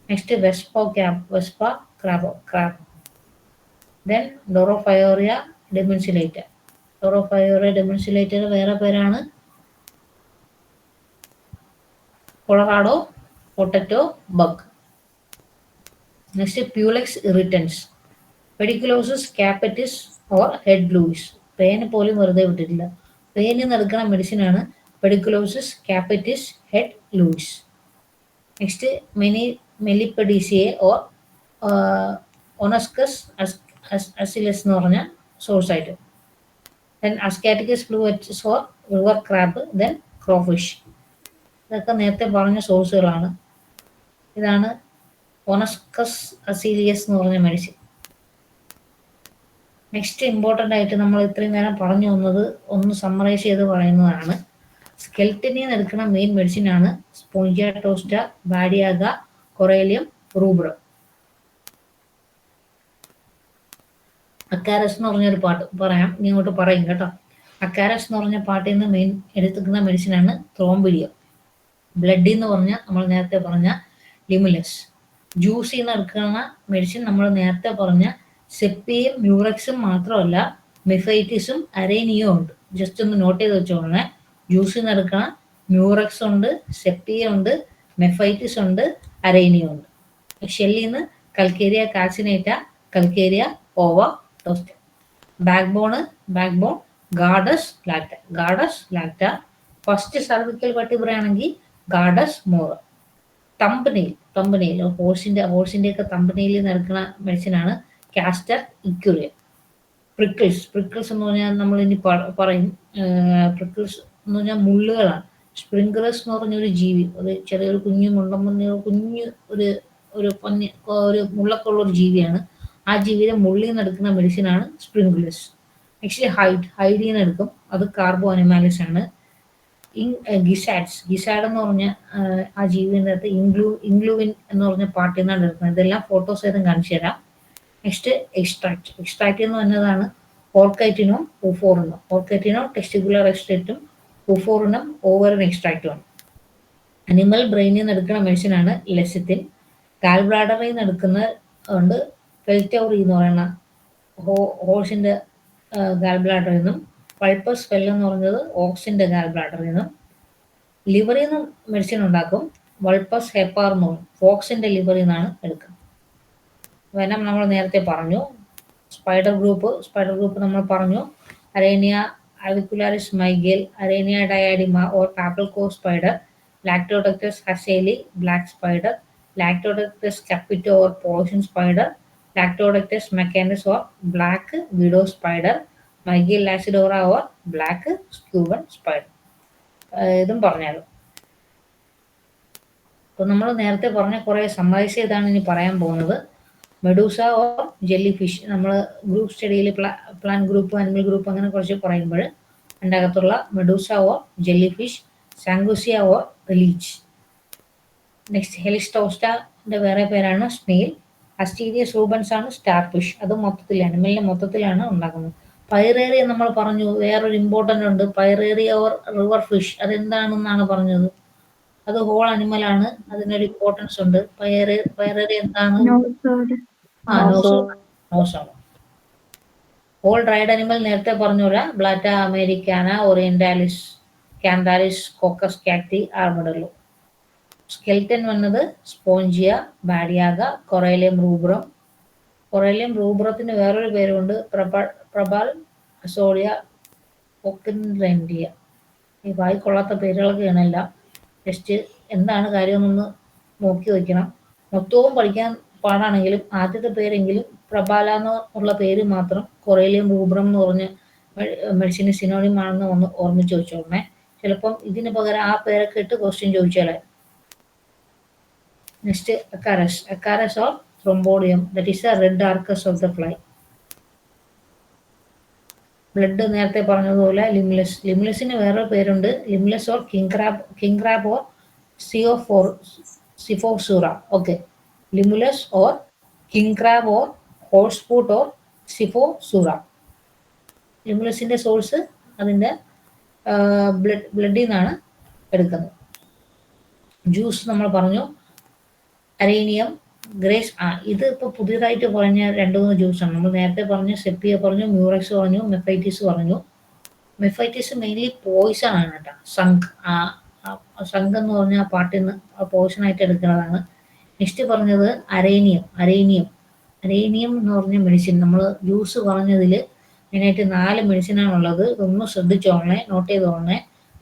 Next Vespa crabro. Then Doryphora decemlineata. Doryphora ഡെമൻസിലേറ്റയുടെ വേറെ പേരാണ് Colorado potato bug. Next Pulex irritans, Pediculus capitis or head louse. പേന് പോലും വെറുതെ വിട്ടിട്ടില്ല. പേന് നടക്കുന്ന മെഡിസിനാണ് Pediculus capitis head louse. Next Millepedes or Oniscus asellus എന്ന് പറഞ്ഞ സോഴ്സായിട്ട്. Then Astacus fluviatilis or river crab. Then crawfish. ഇതൊക്കെ നേരത്തെ പറഞ്ഞ സോഴ്സുകളാണ്. ഇതാണ് ഒനസ്കസ് അസീലിയസ് എന്ന് പറഞ്ഞ മെഡിസിൻ. നെക്സ്റ്റ് ഇമ്പോർട്ടൻ്റ് ആയിട്ട് നമ്മൾ ഇത്രയും നേരം പറഞ്ഞു വന്നത് ഒന്ന് സമ്മറൈസ് ചെയ്ത് പറയുന്നതാണ്. സ്കെൽറ്റനിൽ നിന്ന് എടുക്കുന്ന മെയിൻ മെഡിസിനാണ് സ്പോഞ്ചിയ ടോസ്റ്റ, ബാഡിയാഗ, കൊറേലിയം, റൂബ്രം. അക്കാരസ് എന്ന് പറഞ്ഞൊരു പാട്ട് പറയാം, ഇനി ഇങ്ങോട്ട് പറയും കേട്ടോ. അക്കാരസ് എന്ന് പറഞ്ഞ പാട്ടിൽ നിന്ന് മെയിൻ എടുക്കുന്ന മെഡിസിനാണ് ത്രോംബിഡിയം. ബ്ലഡിൽ എന്ന് പറഞ്ഞാൽ നമ്മൾ നേരത്തെ പറഞ്ഞ ലിമുലസ്. ജ്യൂസിൽ നിന്ന് എടുക്കുന്ന മെഡിസിൻ നമ്മൾ നേരത്തെ പറഞ്ഞ സെപ്പിയും മ്യൂറക്സും മാത്രമല്ല മെഫൈറ്റിസും അരേനിയും ഉണ്ട്. ജസ്റ്റ് ഒന്ന് നോട്ട് ചെയ്ത് വെച്ചോളണേ. ജ്യൂസിൽ നിന്ന് എടുക്കുന്ന മ്യൂറക്സ് ഉണ്ട്, സെപ്പിയ ഉണ്ട്, മെഫൈറ്റിസ് ഉണ്ട്, അരേനിയും ഉണ്ട്. ഷെല്ലിൽ നിന്ന് Calcarea calcinata, Calcarea ova tosta. Backbone Gadus ലാക്ട. ഫസ്റ്റ് സർവിക്കൽ വെർട്ടിബ്രയാണെങ്കിൽ ഗാർഡസ് മോർ. തമ്പനെയിൽ ഹോഴ്സിന്റെ ഒക്കെ തമ്പനെയിൽ നടക്കുന്ന മെഡിസിനാണ് കാസ്റ്റർ ഇക്യുറിയ. പ്രിക്കിൾസ് എന്ന് പറഞ്ഞാൽ നമ്മൾ ഇനി പറയും. പ്രിക്കിൾസ് എന്ന് പറഞ്ഞാൽ മുള്ളുകളാണ്. സ്പ്രിംഗ്ലേഴ്സ് എന്ന് പറഞ്ഞൊരു ജീവി, ഒരു ചെറിയൊരു കുഞ്ഞു കുഞ്ഞു ഒരു മുള്ളൊക്കെ ഉള്ള ഒരു ജീവിയാണ്. ആ ജീവിയുടെ മുള്ളിൽ നിന്ന് എടുക്കുന്ന മെഡിസിനാണ് സ്പ്രിംഗ്ലേഴ്സ്. നെക്സ്റ്റ് ഹൈഡിൽ നിന്ന് എടുക്കും, അത് കാർബോ അനിമാലിസ് ആണ്. ഗിസാഡ് എന്ന് പറഞ്ഞ ആ ജീവിൻ്റെ അകത്ത് ഇംഗ്ലൂവിൻ എന്ന് പറഞ്ഞ പാർട്ടിൽ നിന്നാണ് എടുക്കുന്നത്. ഇതെല്ലാം ഫോട്ടോസ് ഏതും കാണിച്ചു തരാം. നെക്സ്റ്റ് എക്സ്ട്രാക്റ്റ് എന്ന് പറഞ്ഞതാണ് ഓർക്കൈറ്റിനും ഉഫോറിനും. ഓർക്കൈറ്റിനോ ടെസ്റ്റിക്കുലർ എക്സ്ട്രാക്റ്റും ഉഫോറിനും ഓവറിൻ എക്സ്ട്രാക്റ്റുമാണ്. അനിമൽ ബ്രെയിനിൽ നിന്ന് എടുക്കുന്ന മെഡിസിനാണ് ലെസിത്തിൻ. ഗാൽബ്ലാഡറിൽ നിന്ന് എടുക്കുന്നതുകൊണ്ട് ഫെൽറ്റൗറി എന്ന് പറയുന്ന ഹോഴ്സിൻ്റെ ഗാൽബ്ലാഡറിൽ നിന്നും. പൾപ്പസ് ഫെൽ എന്ന് പറഞ്ഞത് ഓക്സിൻ്റെ ഗാൽബ്ലാഡറിൽ നിന്നും. ലിവറിൽ നിന്നും മെഡിസിൻ ഉണ്ടാക്കും. വൾപ്പസ് ഹെപ്പാർ എന്ന് പറയും, ഫോക്സിൻ്റെ ലിവറിൽ നിന്നാണ് എടുക്കുന്നത്. വെനം നമ്മൾ നേരത്തെ പറഞ്ഞു. സ്പൈഡർ ഗ്രൂപ്പ് നമ്മൾ പറഞ്ഞു. Aranea avicularis Mygale, Aranea diadema or പാപ്പിൾകോ spider, Latrodectus hasselti black spider, ലാക്ടോഡക്ടസ് കപ്പിറ്റോ or poison spider, Latrodectus mactans or black widow spider, Mygale lasiodora or black Cuban spider. ഇതും പറഞ്ഞാലും. അപ്പോൾ നമ്മൾ നേരത്തെ പറഞ്ഞ കുറേ സമ്മറൈസ് ചെയ്താണ് ഇനി പറയാൻ പോകുന്നത്. Medusa or jelly fish. നമ്മൾ ഗ്രൂപ്പ് സ്റ്റഡിയിൽ പ്ലാന്റ് ഗ്രൂപ്പ്, അനിമൽ ഗ്രൂപ്പ് അങ്ങനെ കുറച്ച് പറയുമ്പോൾ അതിൻ്റെ അകത്തുള്ള Medusa or jelly fish, Sanguisuga or leech. Next ഹെലിസ്റ്റോസ്റ്റയുടെ വേറെ പേരാണ് സ്നെയിൽ. അസ്റ്റീരിയസ് റൂബൻസ് ആണ് സ്റ്റാർ ഫിഷ്. അത് അനിമലിൻ്റെ മൊത്തത്തിലാണ് ഉണ്ടാക്കുന്നത്. പൈറേറിയ നമ്മൾ പറഞ്ഞു. വേറൊരു ഇമ്പോർട്ടൻ്റ് ഉണ്ട്, പൈറേറിയ ഓർ റിവർ ഫിഷ്. അതെന്താണെന്നാണ് പറഞ്ഞത്? അത് ഹോൾ അനിമലാണ്, അതിനൊരു ഇമ്പോർട്ടൻസ് ഉണ്ട്. പൈറേറിയ എന്താണ്? നോസാണ്. ഹോൾ ഡ്രൈഡ് അനിമൽ നേരത്തെ പറഞ്ഞുതരാം. Blatta americana, orientalis, Cantharis, Coccus cacti, armadillo. Skeleton വന്നത് Spongia, Badiaga, Corallium rubrum. Corallium റൂബ്രത്തിന് വേറൊരു പേരുണ്ട്, പ്രബാൽ അസോളിയ ഒക്കിൻറെൻഡിയ. ഈ വായിക്കൊള്ളാത്ത പേരുകളൊക്കെയാണെല്ലാം. ജസ്റ്റ് എന്താണ് കാര്യമെന്നൊന്ന് നോക്കി വയ്ക്കണം. മൊത്തവും പഠിക്കാൻ പാടാണെങ്കിലും ആദ്യത്തെ പേരെങ്കിലും പ്രബാല എന്നുള്ള പേര് മാത്രം കൊറേലിയം റൂബ്രം എന്ന് പറഞ്ഞ മെഡിസിന് സിനോണിം ആണെന്ന് ഒന്ന് ഓർമ്മിച്ച് വെച്ചോളണേ. ചിലപ്പം ഇതിന് പകരം ആ പേരൊക്കെ ഇട്ട് ക്വസ്റ്റ്യൻ ചോദിച്ചാലേ. Next Acarus. Acarus or Trombidium, that is a red ആർക്കസ് ഓഫ് ദ ഫ്ലൈ. ബ്ലഡ് നേരത്തെ പറഞ്ഞതുപോലെ ലിംലെസ്. ലിംലെസിന് വേറൊരു പേരുണ്ട്, Limulus or king crab or Xiphosura. Okay, Limulus or king crab or horse foot or Xiphosura. ലിമുലസിന്റെ source അതിന്റെ ബ്ലഡിൽ നിന്നാണ് എടുക്കുന്നത്. ജ്യൂസ് നമ്മൾ പറഞ്ഞു, അരേനിയം, ഗ്രേസ്. ഇത് ഇപ്പോൾ പുതിയതായിട്ട് പറഞ്ഞ 2-3 ജ്യൂസാണ്. നമ്മൾ നേരത്തെ പറഞ്ഞു സെപ്പിയ പറഞ്ഞു, മ്യൂറക്സ് പറഞ്ഞു, മെഫൈറ്റിസ് പറഞ്ഞു. മെഫൈറ്റിസ് മെയിൻലി പോയിസൺ ആണ് കേട്ടോ. സംഘ് എന്ന് പറഞ്ഞ ആ പാട്ടിൽ നിന്ന് പോയിസൺ ആയിട്ട് എടുക്കുന്നതാണ്. നെക്സ്റ്റ് പറഞ്ഞത് അരേനിയം. അരേനിയം എന്ന് പറഞ്ഞ മെഡിസിൻ നമ്മൾ ജ്യൂസ് പറഞ്ഞതിൽ മെയിനായിട്ട് 4 മെഡിസിനാണുള്ളത്. ഇതൊന്നും ശ്രദ്ധിച്ചോളണേ, നോട്ട് ചെയ്തോളണേ.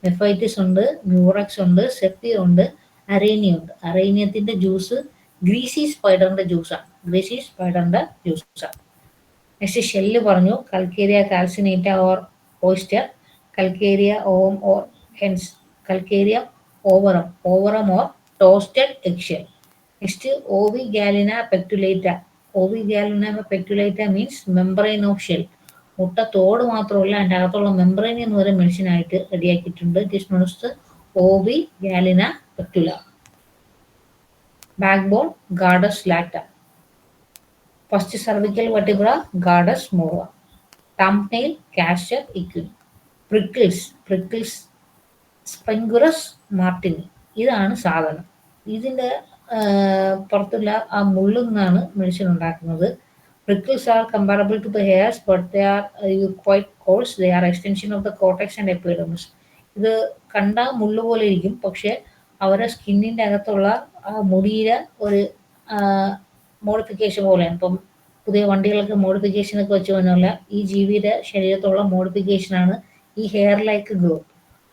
മെഫൈറ്റിസ് ഉണ്ട്, മ്യൂറക്സ് ഉണ്ട്, സെപ്പിയ ഉണ്ട്, അരേനിയം ഉണ്ട്. അരേനിയത്തിന്റെ ജ്യൂസ് ഗ്രീസി സ്പൈഡറിന്റെ ജ്യൂസാണ്. നെക്സ്റ്റ് ഷെല്ല് പറഞ്ഞു, calcarea calcinata or oyster, calcarea ഓം or hens, calcarea ovarum or toasted eggshell. Next ovi gallinae പെക്ടുലേറ്റ. ഓവി ഗാലിന പെക്ടുലേറ്റ മീൻസ് മെംബ്രെയിൻ ഓഫ് ഷെൽ. മുട്ട തോട് മാത്രമല്ല അതിൻ്റെ അകത്തുള്ള മെംബ്രെയിൻ എന്ന് പറയുന്ന മെഡിസിനായിട്ട് റെഡിയാക്കിയിട്ടുണ്ട്. It is known as ovi gallinae pellicula. Backbone Gadus ലാക്ട. First cervical vertebra Gadus morrhua. Thumbnail Castor equi. Prickles Sphingurus martini. ഇതാണ് സാധനം. ഇതിൻ്റെ പുറത്തുള്ള ആ മുള്ളിൽ നിന്നാണ് മെഡിസിൻ ഉണ്ടാക്കുന്നത്. Prickles are comparable to the hairs, but they are quite coarse. They are extension of the cortex and epidermis. ഇത് കണ്ടാൽ മുള്ളു പോലെ ഇരിക്കും, പക്ഷെ അവരുടെ സ്കിന്നിൻ്റെ അകത്തുള്ള ആ മുടിയിലെ ഒരു മോഡിഫിക്കേഷൻ പോലെയാണ്. ഇപ്പം പുതിയ വണ്ടികൾക്ക് മോഡിഫിക്കേഷനൊക്കെ വെച്ച് പറഞ്ഞാൽ ഈ ജീവിയുടെ ശരീരത്തുള്ള മോഡിഫിക്കേഷനാണ് ഈ ഹെയർ ലൈക്ക് ഗ്രോത്ത്.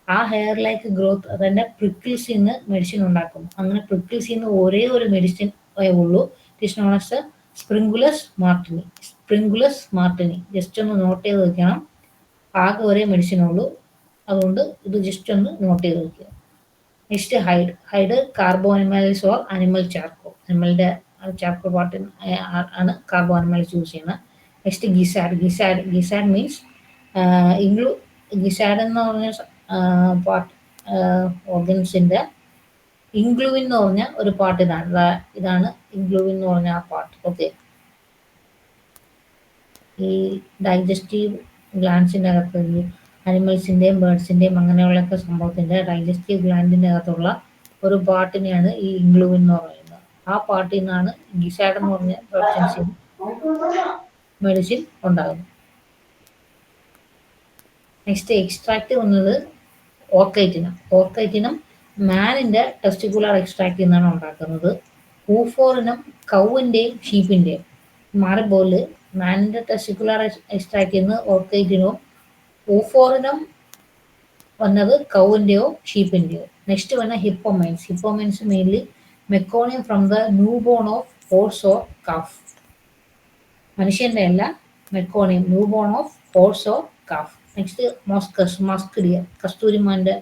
ആ ഹെയർ ലൈക്ക് ഗ്രോത്ത് അതന്നെ പ്രിക്കിൾസിൽ നിന്ന് മെഡിസിൻ ഉണ്ടാക്കും. അങ്ങനെ പ്രിക്കിൾസിൽ നിന്ന് ഒരേ ഒരു മെഡിസിൻ ഉള്ളൂ. It is known as Sphingurus martini. Just ഒന്ന് നോട്ട് ചെയ്ത് വെക്കണം. ആകെ ഒരേ മെഡിസിൻ ഉള്ളൂ, അതുകൊണ്ട് ഇത് ജസ്റ്റ് ഒന്ന് നോട്ട് ചെയ്ത് വെക്കുക. Next hide carbo animals or animal ചാർക്കോ. അനിമലിൻ്റെ ചാർക്കോ part ആണ് കാർബോ അനിമൽസ് യൂസ് ചെയ്യുന്നത്. നെക്സ്റ്റ് ഗിസാഡ് മീൻസ് ഗിസാഡ് എന്ന് പറഞ്ഞ പാർട്ട് ഓർഗൻസിൻ്റെ ഇൻഗ്ലൂവിൻ എന്ന് പറഞ്ഞ ഒരു പാർട്ട് ഇതാണ് ഇൻഗ്ലൂവിൻ എന്ന് പറഞ്ഞ ആ പാർട്ട്. ഓക്കെ, ഈ ഡൈജസ്റ്റീവ് ഗ്ലാൻസിൻ്റെ അകത്ത് ഈ അനിമൽസിൻ്റെയും ബേർഡ്സിൻ്റെയും അങ്ങനെയുള്ളൊക്കെ സംഭവത്തിൻ്റെ ഡൈജസ്റ്റീവ് ഗ്ലാൻഡിൻ്റെ അകത്തുള്ള ഒരു പാർട്ടിനെയാണ് ഈ ഇൻഗ്ലൂവിൻ എന്ന് പറയുന്നത്. ആ പാർട്ടിൽ നിന്നാണ് ഗിസാഡ് എന്ന് പറഞ്ഞ സബ്സ്റ്റൻസിന് മെഡിസിൻ ഉണ്ടാകുന്നത്. നെക്സ്റ്റ് എക്സ്ട്രാക്റ്റ് വന്നത് ഓർക്കൈറ്റിനം മാനിൻ്റെ ടെസ്റ്റിക്കുലർ എക്സ്ട്രാക്റ്റിൽ നിന്നാണ് ഉണ്ടാക്കുന്നത്. ഊഫോറിനം കൗവിൻ്റെയും ഷീപ്പിൻ്റെയും. മാറിപ്പോലെ മാനിൻ്റെ ടെസ്റ്റിക്കുലർ എക്സ്ട്രാക്റ്റിൽ നിന്ന് ഓർക്കൈറ്റിനോ, ഊഫോറിനം വന്നത് കൗവിൻ്റെയോ ഷീപ്പിൻ്റെയോ. നെക്സ്റ്റ് വന്ന Hippomanes mainly meconium from the newborn of horse or calf. മനുഷ്യൻ്റെ അല്ല, meconium newborn of horse or calf. Next musk deer, കസ്തൂരിമാൻ്റെ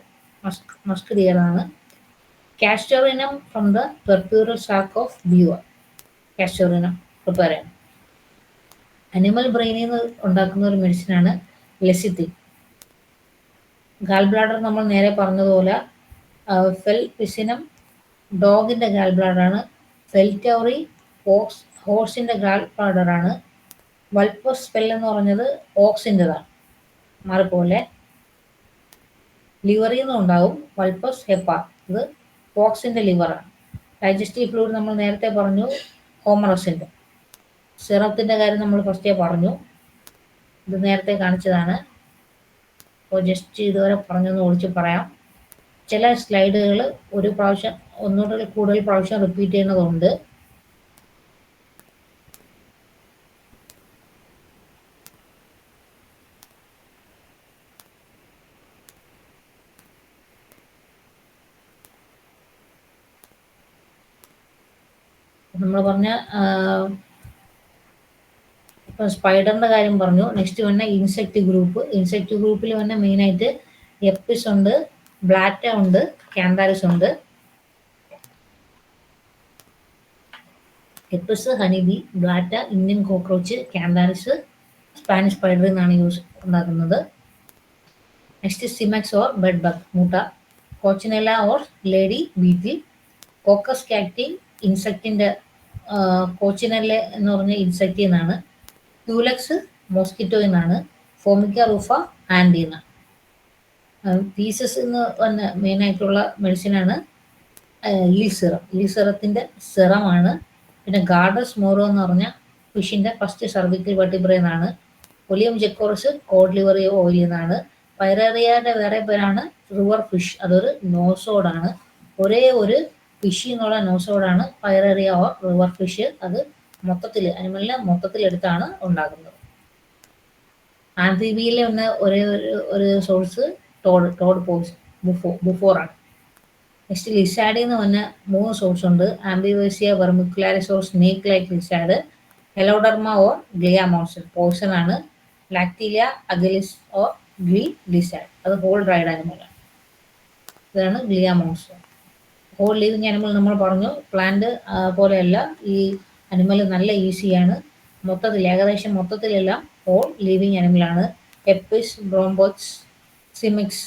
മസ്ക് ഡിയർ ആണ്. Castoreum from the preputial sac of beaver. Castoreum prepare ചെയ്യണം. Animal ബ്രെയിനിൽ നിന്ന് ഉണ്ടാക്കുന്ന ഒരു മെഡിസിനാണ് lecithin. Gall bladder നമ്മൾ നേരെ പറഞ്ഞതുപോലെ ഫെൽപിസിനം ഡോഗിൻ്റെ ഗാൾ ബ്ലാഡറാണ്. ഫെൽറ്റൗറി ഹോഴ്സിൻ്റെ ഗാൾ ബ്ലാഡറാണ്. വൾപ്പസ് സ്പെൽ എന്ന് പറഞ്ഞത് ഓക്സിൻ്റെതാണ്. മാറിപ്പോലെ ലിവറിൽ നിന്നും ഉണ്ടാവും വൾപ്പസ് ഹെപ്പാർ, ഇത് ഓക്സിൻ്റെ ലിവറാണ്. ഡൈജസ്റ്റീവ് ഫ്ലൂയിഡ് നമ്മൾ നേരത്തെ പറഞ്ഞു ഹോമറസിൻ്റെ. സിറത്തിൻ്റെ കാര്യം നമ്മൾ ഫസ്റ്റേ പറഞ്ഞു, ഇത് നേരത്തെ കാണിച്ചതാണ്. അപ്പോൾ ജസ്റ്റ് ഇതുവരെ പറഞ്ഞൊന്ന് ഓടിച്ച് പറയാം. ചില സ്ലൈഡുകൾ ഒരു പ്രാവശ്യം ഒന്നുകൂടെ കൂടുതൽ പ്രാവശ്യം റിപ്പീറ്റ് ചെയ്യുന്നതുണ്ട്. നമ്മൾ പറഞ്ഞ ഇപ്പം സ്പൈഡറിൻ്റെ കാര്യം പറഞ്ഞു. നെക്സ്റ്റ് വന്ന ഇൻസെക്റ്റ് ഗ്രൂപ്പ്. ഇൻസെക്റ്റ് ഗ്രൂപ്പിൽ വന്ന മെയിനായിട്ട് എപ്പിസ് ഉണ്ട്, ബ്ലാറ്റ ഉണ്ട്, കാന്താരിസ് ഉണ്ട്. Apis honeybee, Blatta Indian cockroach, Cantharis Spanish സ്പൈഡറിൽ നിന്നാണ് ഉണ്ടാക്കുന്നത്. Next Cimex or bed bug മുട്ട, Coccinella or lady beetle, caucus cacti ഇൻസെക്റ്റിൻ്റെ കോച്ചിനെല്ല എന്ന് പറഞ്ഞ ഇൻസെക്റ്റിൽ നിന്നാണ്. ക്യൂലക്സ് മോസ്കിറ്റോയിൽ നിന്നാണ്. ഫോമിക്ക റൂഫ ആൻഡിൽ നിന്നാണ്. പീസസ് എന്ന് പറഞ്ഞ മെയിനായിട്ടുള്ള മെഡിസിനാണ് ഈൽ സിറം. ഈൽ സിറത്തിൻ്റെ സിറമാണ്. പിന്നെ ഗാർഡസ് മോറോ എന്ന് പറഞ്ഞ ഫിഷിൻ്റെ ഫസ്റ്റ് സർവിക്കൽ വെർട്ടിബ്രയിൽ നിന്നാണ്. ഒലിയം ജെക്കോറസ് കോഡ് ലിവറി ഓയിൽ നിന്നാണ്. പൈറേറിയയുടെ വേറെ പേരാണ് റിവർ ഫിഷ്. അതൊരു നോസോഡാണ്. ഒരേ ഒരു ഫിഷ് എന്നുള്ള നോസോഡാണ് പൈറേറിയ ഓർ റിവർ ഫിഷ്. അത് മൊത്തത്തിൽ അനിമലിനെ മൊത്തത്തിലെടുത്താണ് ഉണ്ടാക്കുന്നത്. ആംഫീബിയയിലെ ഒരേ ഒരു സോഴ്സ് ടോഡ് പോയിസ് ബുഫോറാണ്. നെക്സ്റ്റ് ലിസാഡിൽ നിന്ന് വന്ന 3 സോഴ്സ് ഉണ്ട്. Amphisbaena vermicularis or snake like lizard, Heloderma or gila monster poison ആണ്, ലാക്ടീലിയ അഗലിസ് ഓർ ഗ്ലി ലിസാഡ് അത് ഹോൾ ഡ്രൈഡ് അനിമലാണ്. ഇതാണ് gila monster. Whole living animal നമ്മൾ പറഞ്ഞു. പ്ലാന്റ് പോലെയല്ല, ഈ അനിമൽ നല്ല ഈസിയാണ്. ഏകദേശം മൊത്തത്തിലെല്ലാം ഹോൾ ലിവിങ് അനിമലാണ്. എപ്പിസ്, ബ്രോംബോക്സ്, സിമിക്സ്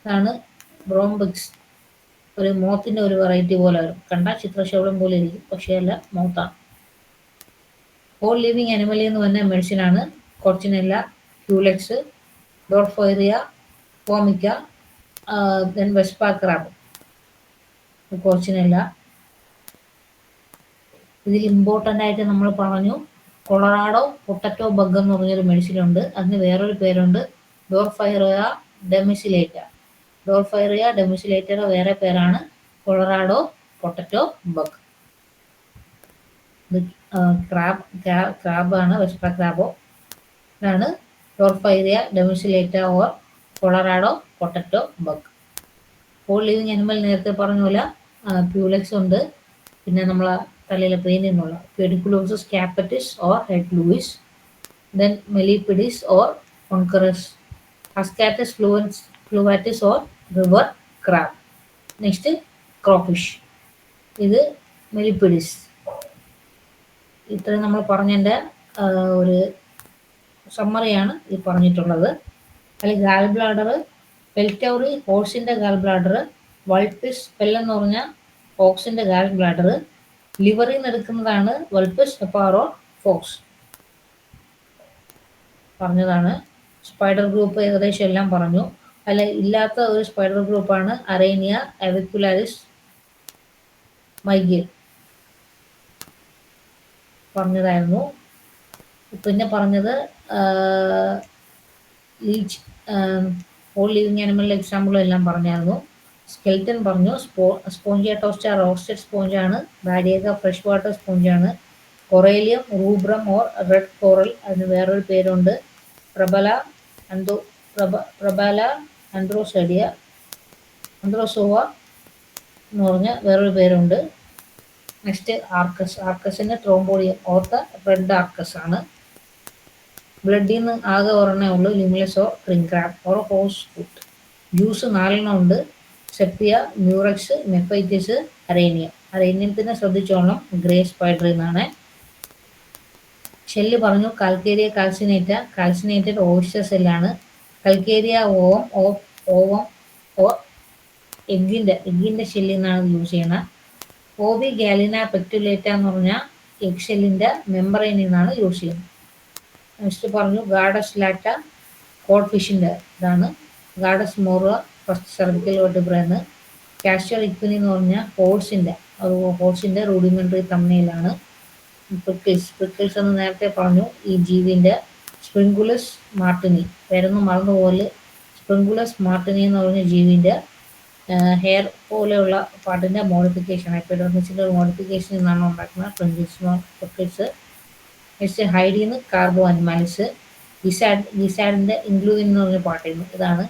ആണ്. ബ്രോംബിക്സ് ഒരു മോത്തിൻ്റെ ഒരു വെറൈറ്റി പോലെ വരും. കണ്ടാൽ ചിത്രശലഭം പോലെ ഇരിക്കും, പക്ഷേ അല്ല, മോത്താണ്. ഹോൾ ലിവിങ് അനിമലിൽ നിന്ന് വന്ന മെഡിസിനാണ് കോർച്ചിനെല്ല, ക്യൂലെക്സ്, ഡോർഫോറിയ, ഫോമിക്ക, ദെൻ വെസ്പ ക്രാബ്. കോർച്ചിനെല്ല ഇതിൽ ഇമ്പോർട്ടൻ്റ് ആയിട്ട് നമ്മൾ പറഞ്ഞു കൊളറാഡോ പൊട്ടറ്റോ ബഗ് എന്ന് പറഞ്ഞൊരു മെഡിസിൻ ഉണ്ട്. അതിന് വേറൊരു പേരുണ്ട് ഡോർഫൈറിയ ഡെമിസിലേറ്റ. ഡോർഫൈറിയ ഡെമിസിലേറ്റയുടെ വേറെ പേരാണ് കൊളറാഡോ പൊട്ടറ്റോ ബഗ്. ഇത് ക്രാബാണ്, വെസ്പ ക്രാബോ. ഇതാണ് Doryphora decemlineata or Colorado potato bug. Whole living animal നേരത്തെ പറഞ്ഞ പോലെ പ്യൂലെക്സ് ഉണ്ട്. പിന്നെ നമ്മളെ തലയിലെ പെയിൻ എന്നുള്ള Pediculus capitis or head louse, then Millepedes or Oniscus, Astacus fluviatilis or river crab. Next crawfish, ഇത് മെലിപ്പിഡിസ്. ഇത്രയും നമ്മൾ പറഞ്ഞതിൻ്റെ ഒരു സമ്മറിയാണ് ഈ പറഞ്ഞിട്ടുള്ളത്. അതിൽ ഗാൾ ബ്ലാഡർ, പെൽറ്റൗറി ഹോഴ്സിൻ്റെ ഗാൾ ബ്ലാഡർ, വൾപ്പിസ് പെല്ലെന്ന് പറഞ്ഞ ഫോക്സിൻ്റെ ഗാൾ ബ്ലാഡർ, ലിവറിൽ നിന്ന് എടുക്കുന്നതാണ് വൾപ്പിസ് ഹെപ്പാറോ ഫോക്സ്. പറഞ്ഞതാണ്. സ്പൈഡർ ഗ്രൂപ്പ് ഏകദേശം എല്ലാം പറഞ്ഞു. അല്ല, ഇല്ലാത്ത ഒരു സ്പൈഡർ ഗ്രൂപ്പാണ് അറേനിയ എവിക്കുലാരിസ് മൈഗിൽ പറഞ്ഞതായിരുന്നു. പിന്നെ പറഞ്ഞത് ലീച്ച് ഹോൾ ലിവിങ് ആനിമലിലെ എക്സാമ്പിളും എല്ലാം പറഞ്ഞായിരുന്നു. സ്കെൽറ്റൻ പറഞ്ഞു. സ്പോഞ്ചിയ ടോസ്റ്റ റോസ്റ്റഡ് സ്പോഞ്ചാണ്. ബാഡിയേക്ക ഫ്രഷ് വാട്ടർ സ്പോഞ്ചാണ്. Corallium rubrum or red coral, അതിന് വേറൊരു പേരുണ്ട്. പ്രബല ആൻഡ്രോസോവ എന്ന് പറഞ്ഞ വേറൊരു പേരുണ്ട്. Next Arcus. ആർക്കസിൻ്റെ ട്രോംബോഡിയം ഓർത്ത റെഡ് ആർക്കസ് ആണ്. ബ്ലഡിൽ നിന്ന് ആകെ ഒരെണ്ണേ ഉള്ളൂ, ലിംലെസ് ഓർ ക്രിങ് crab or horse foot. Juice 4 ഉണ്ട്. സെപ്പിയ, മ്യൂറക്സ്, മെഫൈറ്റിസ്, അറേനിയം. അറേനിയത്തിനെ ശ്രദ്ധിച്ചോളണം, ഗ്രേ സ്പൈഡറിൽ നിന്നാണ്. ഷെല്ല് പറഞ്ഞു. കാൽക്കേരിയ കാൽസിനേറ്റഡ് ഓയിസ്റ്റർ സെല്ലാണ്. കൽക്കേരിയ ഓവം ഓർ എഗ്ഗിൻ്റെ ഷെല്ലിൽ നിന്നാണ് യൂസ് ചെയ്യുന്നത്. ഓവി ഗാലിന പെക്ടുലേറ്റ എന്ന് പറഞ്ഞാൽ എഗ് ഷെല്ലിൻ്റെ മെമ്പറൈനിൽ നിന്നാണ് യൂസ് ചെയ്യുന്നത്. നെക്സ്റ്റ് പറഞ്ഞു ഗാഡസ് ലാറ്റ കോഡ് ഫിഷിൻ്റെ ഇതാണ്. ഗാഡസ് മോറ ഫസ്റ്റ് സർവിക്കൽ വെർട്ടിബ്രയെന്ന്. കാഷ്യർ ഇക്വിനി എന്ന് പറഞ്ഞാൽ ഹോഴ്സിൻ്റെ റൂഡിമെൻ്ററി തമ്മയിലാണ്. പ്രിക്കിൾസ് എന്ന് നേരത്തെ പറഞ്ഞു. ഈ ജീവിൻ്റെ സ്പ്രിങ്കുലസ് മാർട്ടിനി, പേരൊന്നും മറന്നുപോലെ. സ്പ്രിങ്കുലസ് മാർട്ടിനി എന്ന് പറഞ്ഞ ജീവിൻ്റെ ഹെയർ പോലെയുള്ള പാട്ടിൻ്റെ മോഡിഫിക്കേഷൻ, എപ്പിഡെർമിസിൻ്റെ മോഡിഫിക്കേഷനിൽ നിന്നാണ് ഉണ്ടാക്കുന്നത് പ്രിക്കിൾസ്. Next ഹൈഡിന്ന് carbo അനിമാലിസ്. ഗിസാഡിൻ്റെ ഇൻഗ്ലൂവിൻ എന്ന് പറഞ്ഞ പാട്ടായിരുന്നു. ഇതാണ്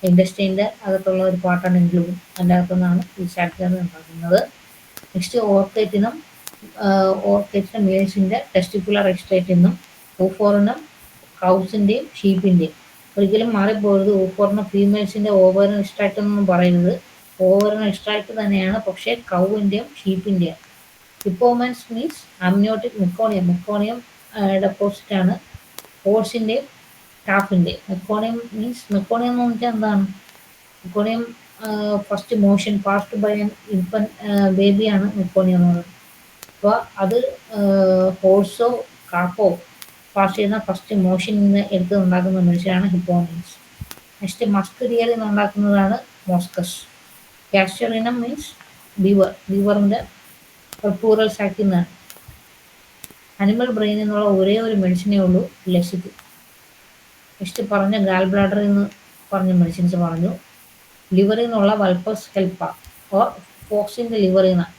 ഇൻഡസ്ട്രീൻ്റെ അകത്തുള്ള ഒരു പാട്ടാണ് ഇൻഗ്ലൂവിൻ. അതിൻ്റെ അകത്തുനിന്നാണ് ഗിസാഡ് ഉണ്ടാക്കുന്നത്. നെക്സ്റ്റ് ഓർക്കേറ്റിനം ഓർക്കിഡ്സിൻ്റെ മെയിൽസിൻ്റെ ടെസ്റ്റിക്കുലർ എക്സ്ട്രാക്റ്റിൽ നിന്നും ഊഫോറിനും കൗസിൻ്റെയും ഷീപ്പിൻ്റെയും. ഒരിക്കലും മാറിപ്പോകരുത്, ഊഫോറിന് ഫീമെയിൽസിൻ്റെ ഓവറിൻ എക്സ്ട്രാക്റ്റ് എന്നൊന്നും പറയരുത്. ഓവറിൻ എക്സ്ട്രാക്റ്റ് തന്നെയാണ്, പക്ഷേ കൗവിൻ്റെയും ഷീപ്പിൻ്റെയും. Hippomanes means amniotic meconium. Meconium deposit ആണ് ഹോഴ്സിൻ്റെയും കാഫിൻ്റെയും. മെക്കോണിയം മീൻസ് മെക്കോണിയം എന്ന് വെച്ചാൽ എന്താണ്? Meconium first motion passed by an infant ബേബിയാണ് മെക്കോണിയം എന്ന് പറയുന്നത്. അപ്പോൾ അത് ഹോഴ്സോ കാഫോ പാസ് ചെയ്യുന്ന ഫസ്റ്റ് മോഷനിൽ നിന്ന് എടുത്ത് ഉണ്ടാക്കുന്ന മനുഷ്യരാണ് ഹിപ്പോമീൻസ്. നെക്സ്റ്റ് മസ്ക് റിയറിൽ നിന്ന് ഉണ്ടാക്കുന്നതാണ് മോസ്കസ്. കാസ്റ്ററിനം മീൻസ് ബീവർ. ബീവറിൻ്റെ പ്ലൂറൽ സാക്കിൽ നിന്നാണ്. അനിമൽ ബ്രെയിനിൽ നിന്നുള്ള ഒരേ ഒരു മെഡിസിനേ ഉള്ളൂ ലസിക്ക്. നെക്സ്റ്റ് പറഞ്ഞ ഗാൽ ബ്ലാഡറിൽ നിന്ന് പറഞ്ഞ മെഡിസിൻസ് പറഞ്ഞു. ലിവറിൽ നിന്നുള്ള വൾപ്പസ് ഹെൽപ്പ ഓർ ഫോക്സിൻ്റെ ലിവറിൽ നിന്നാണ്.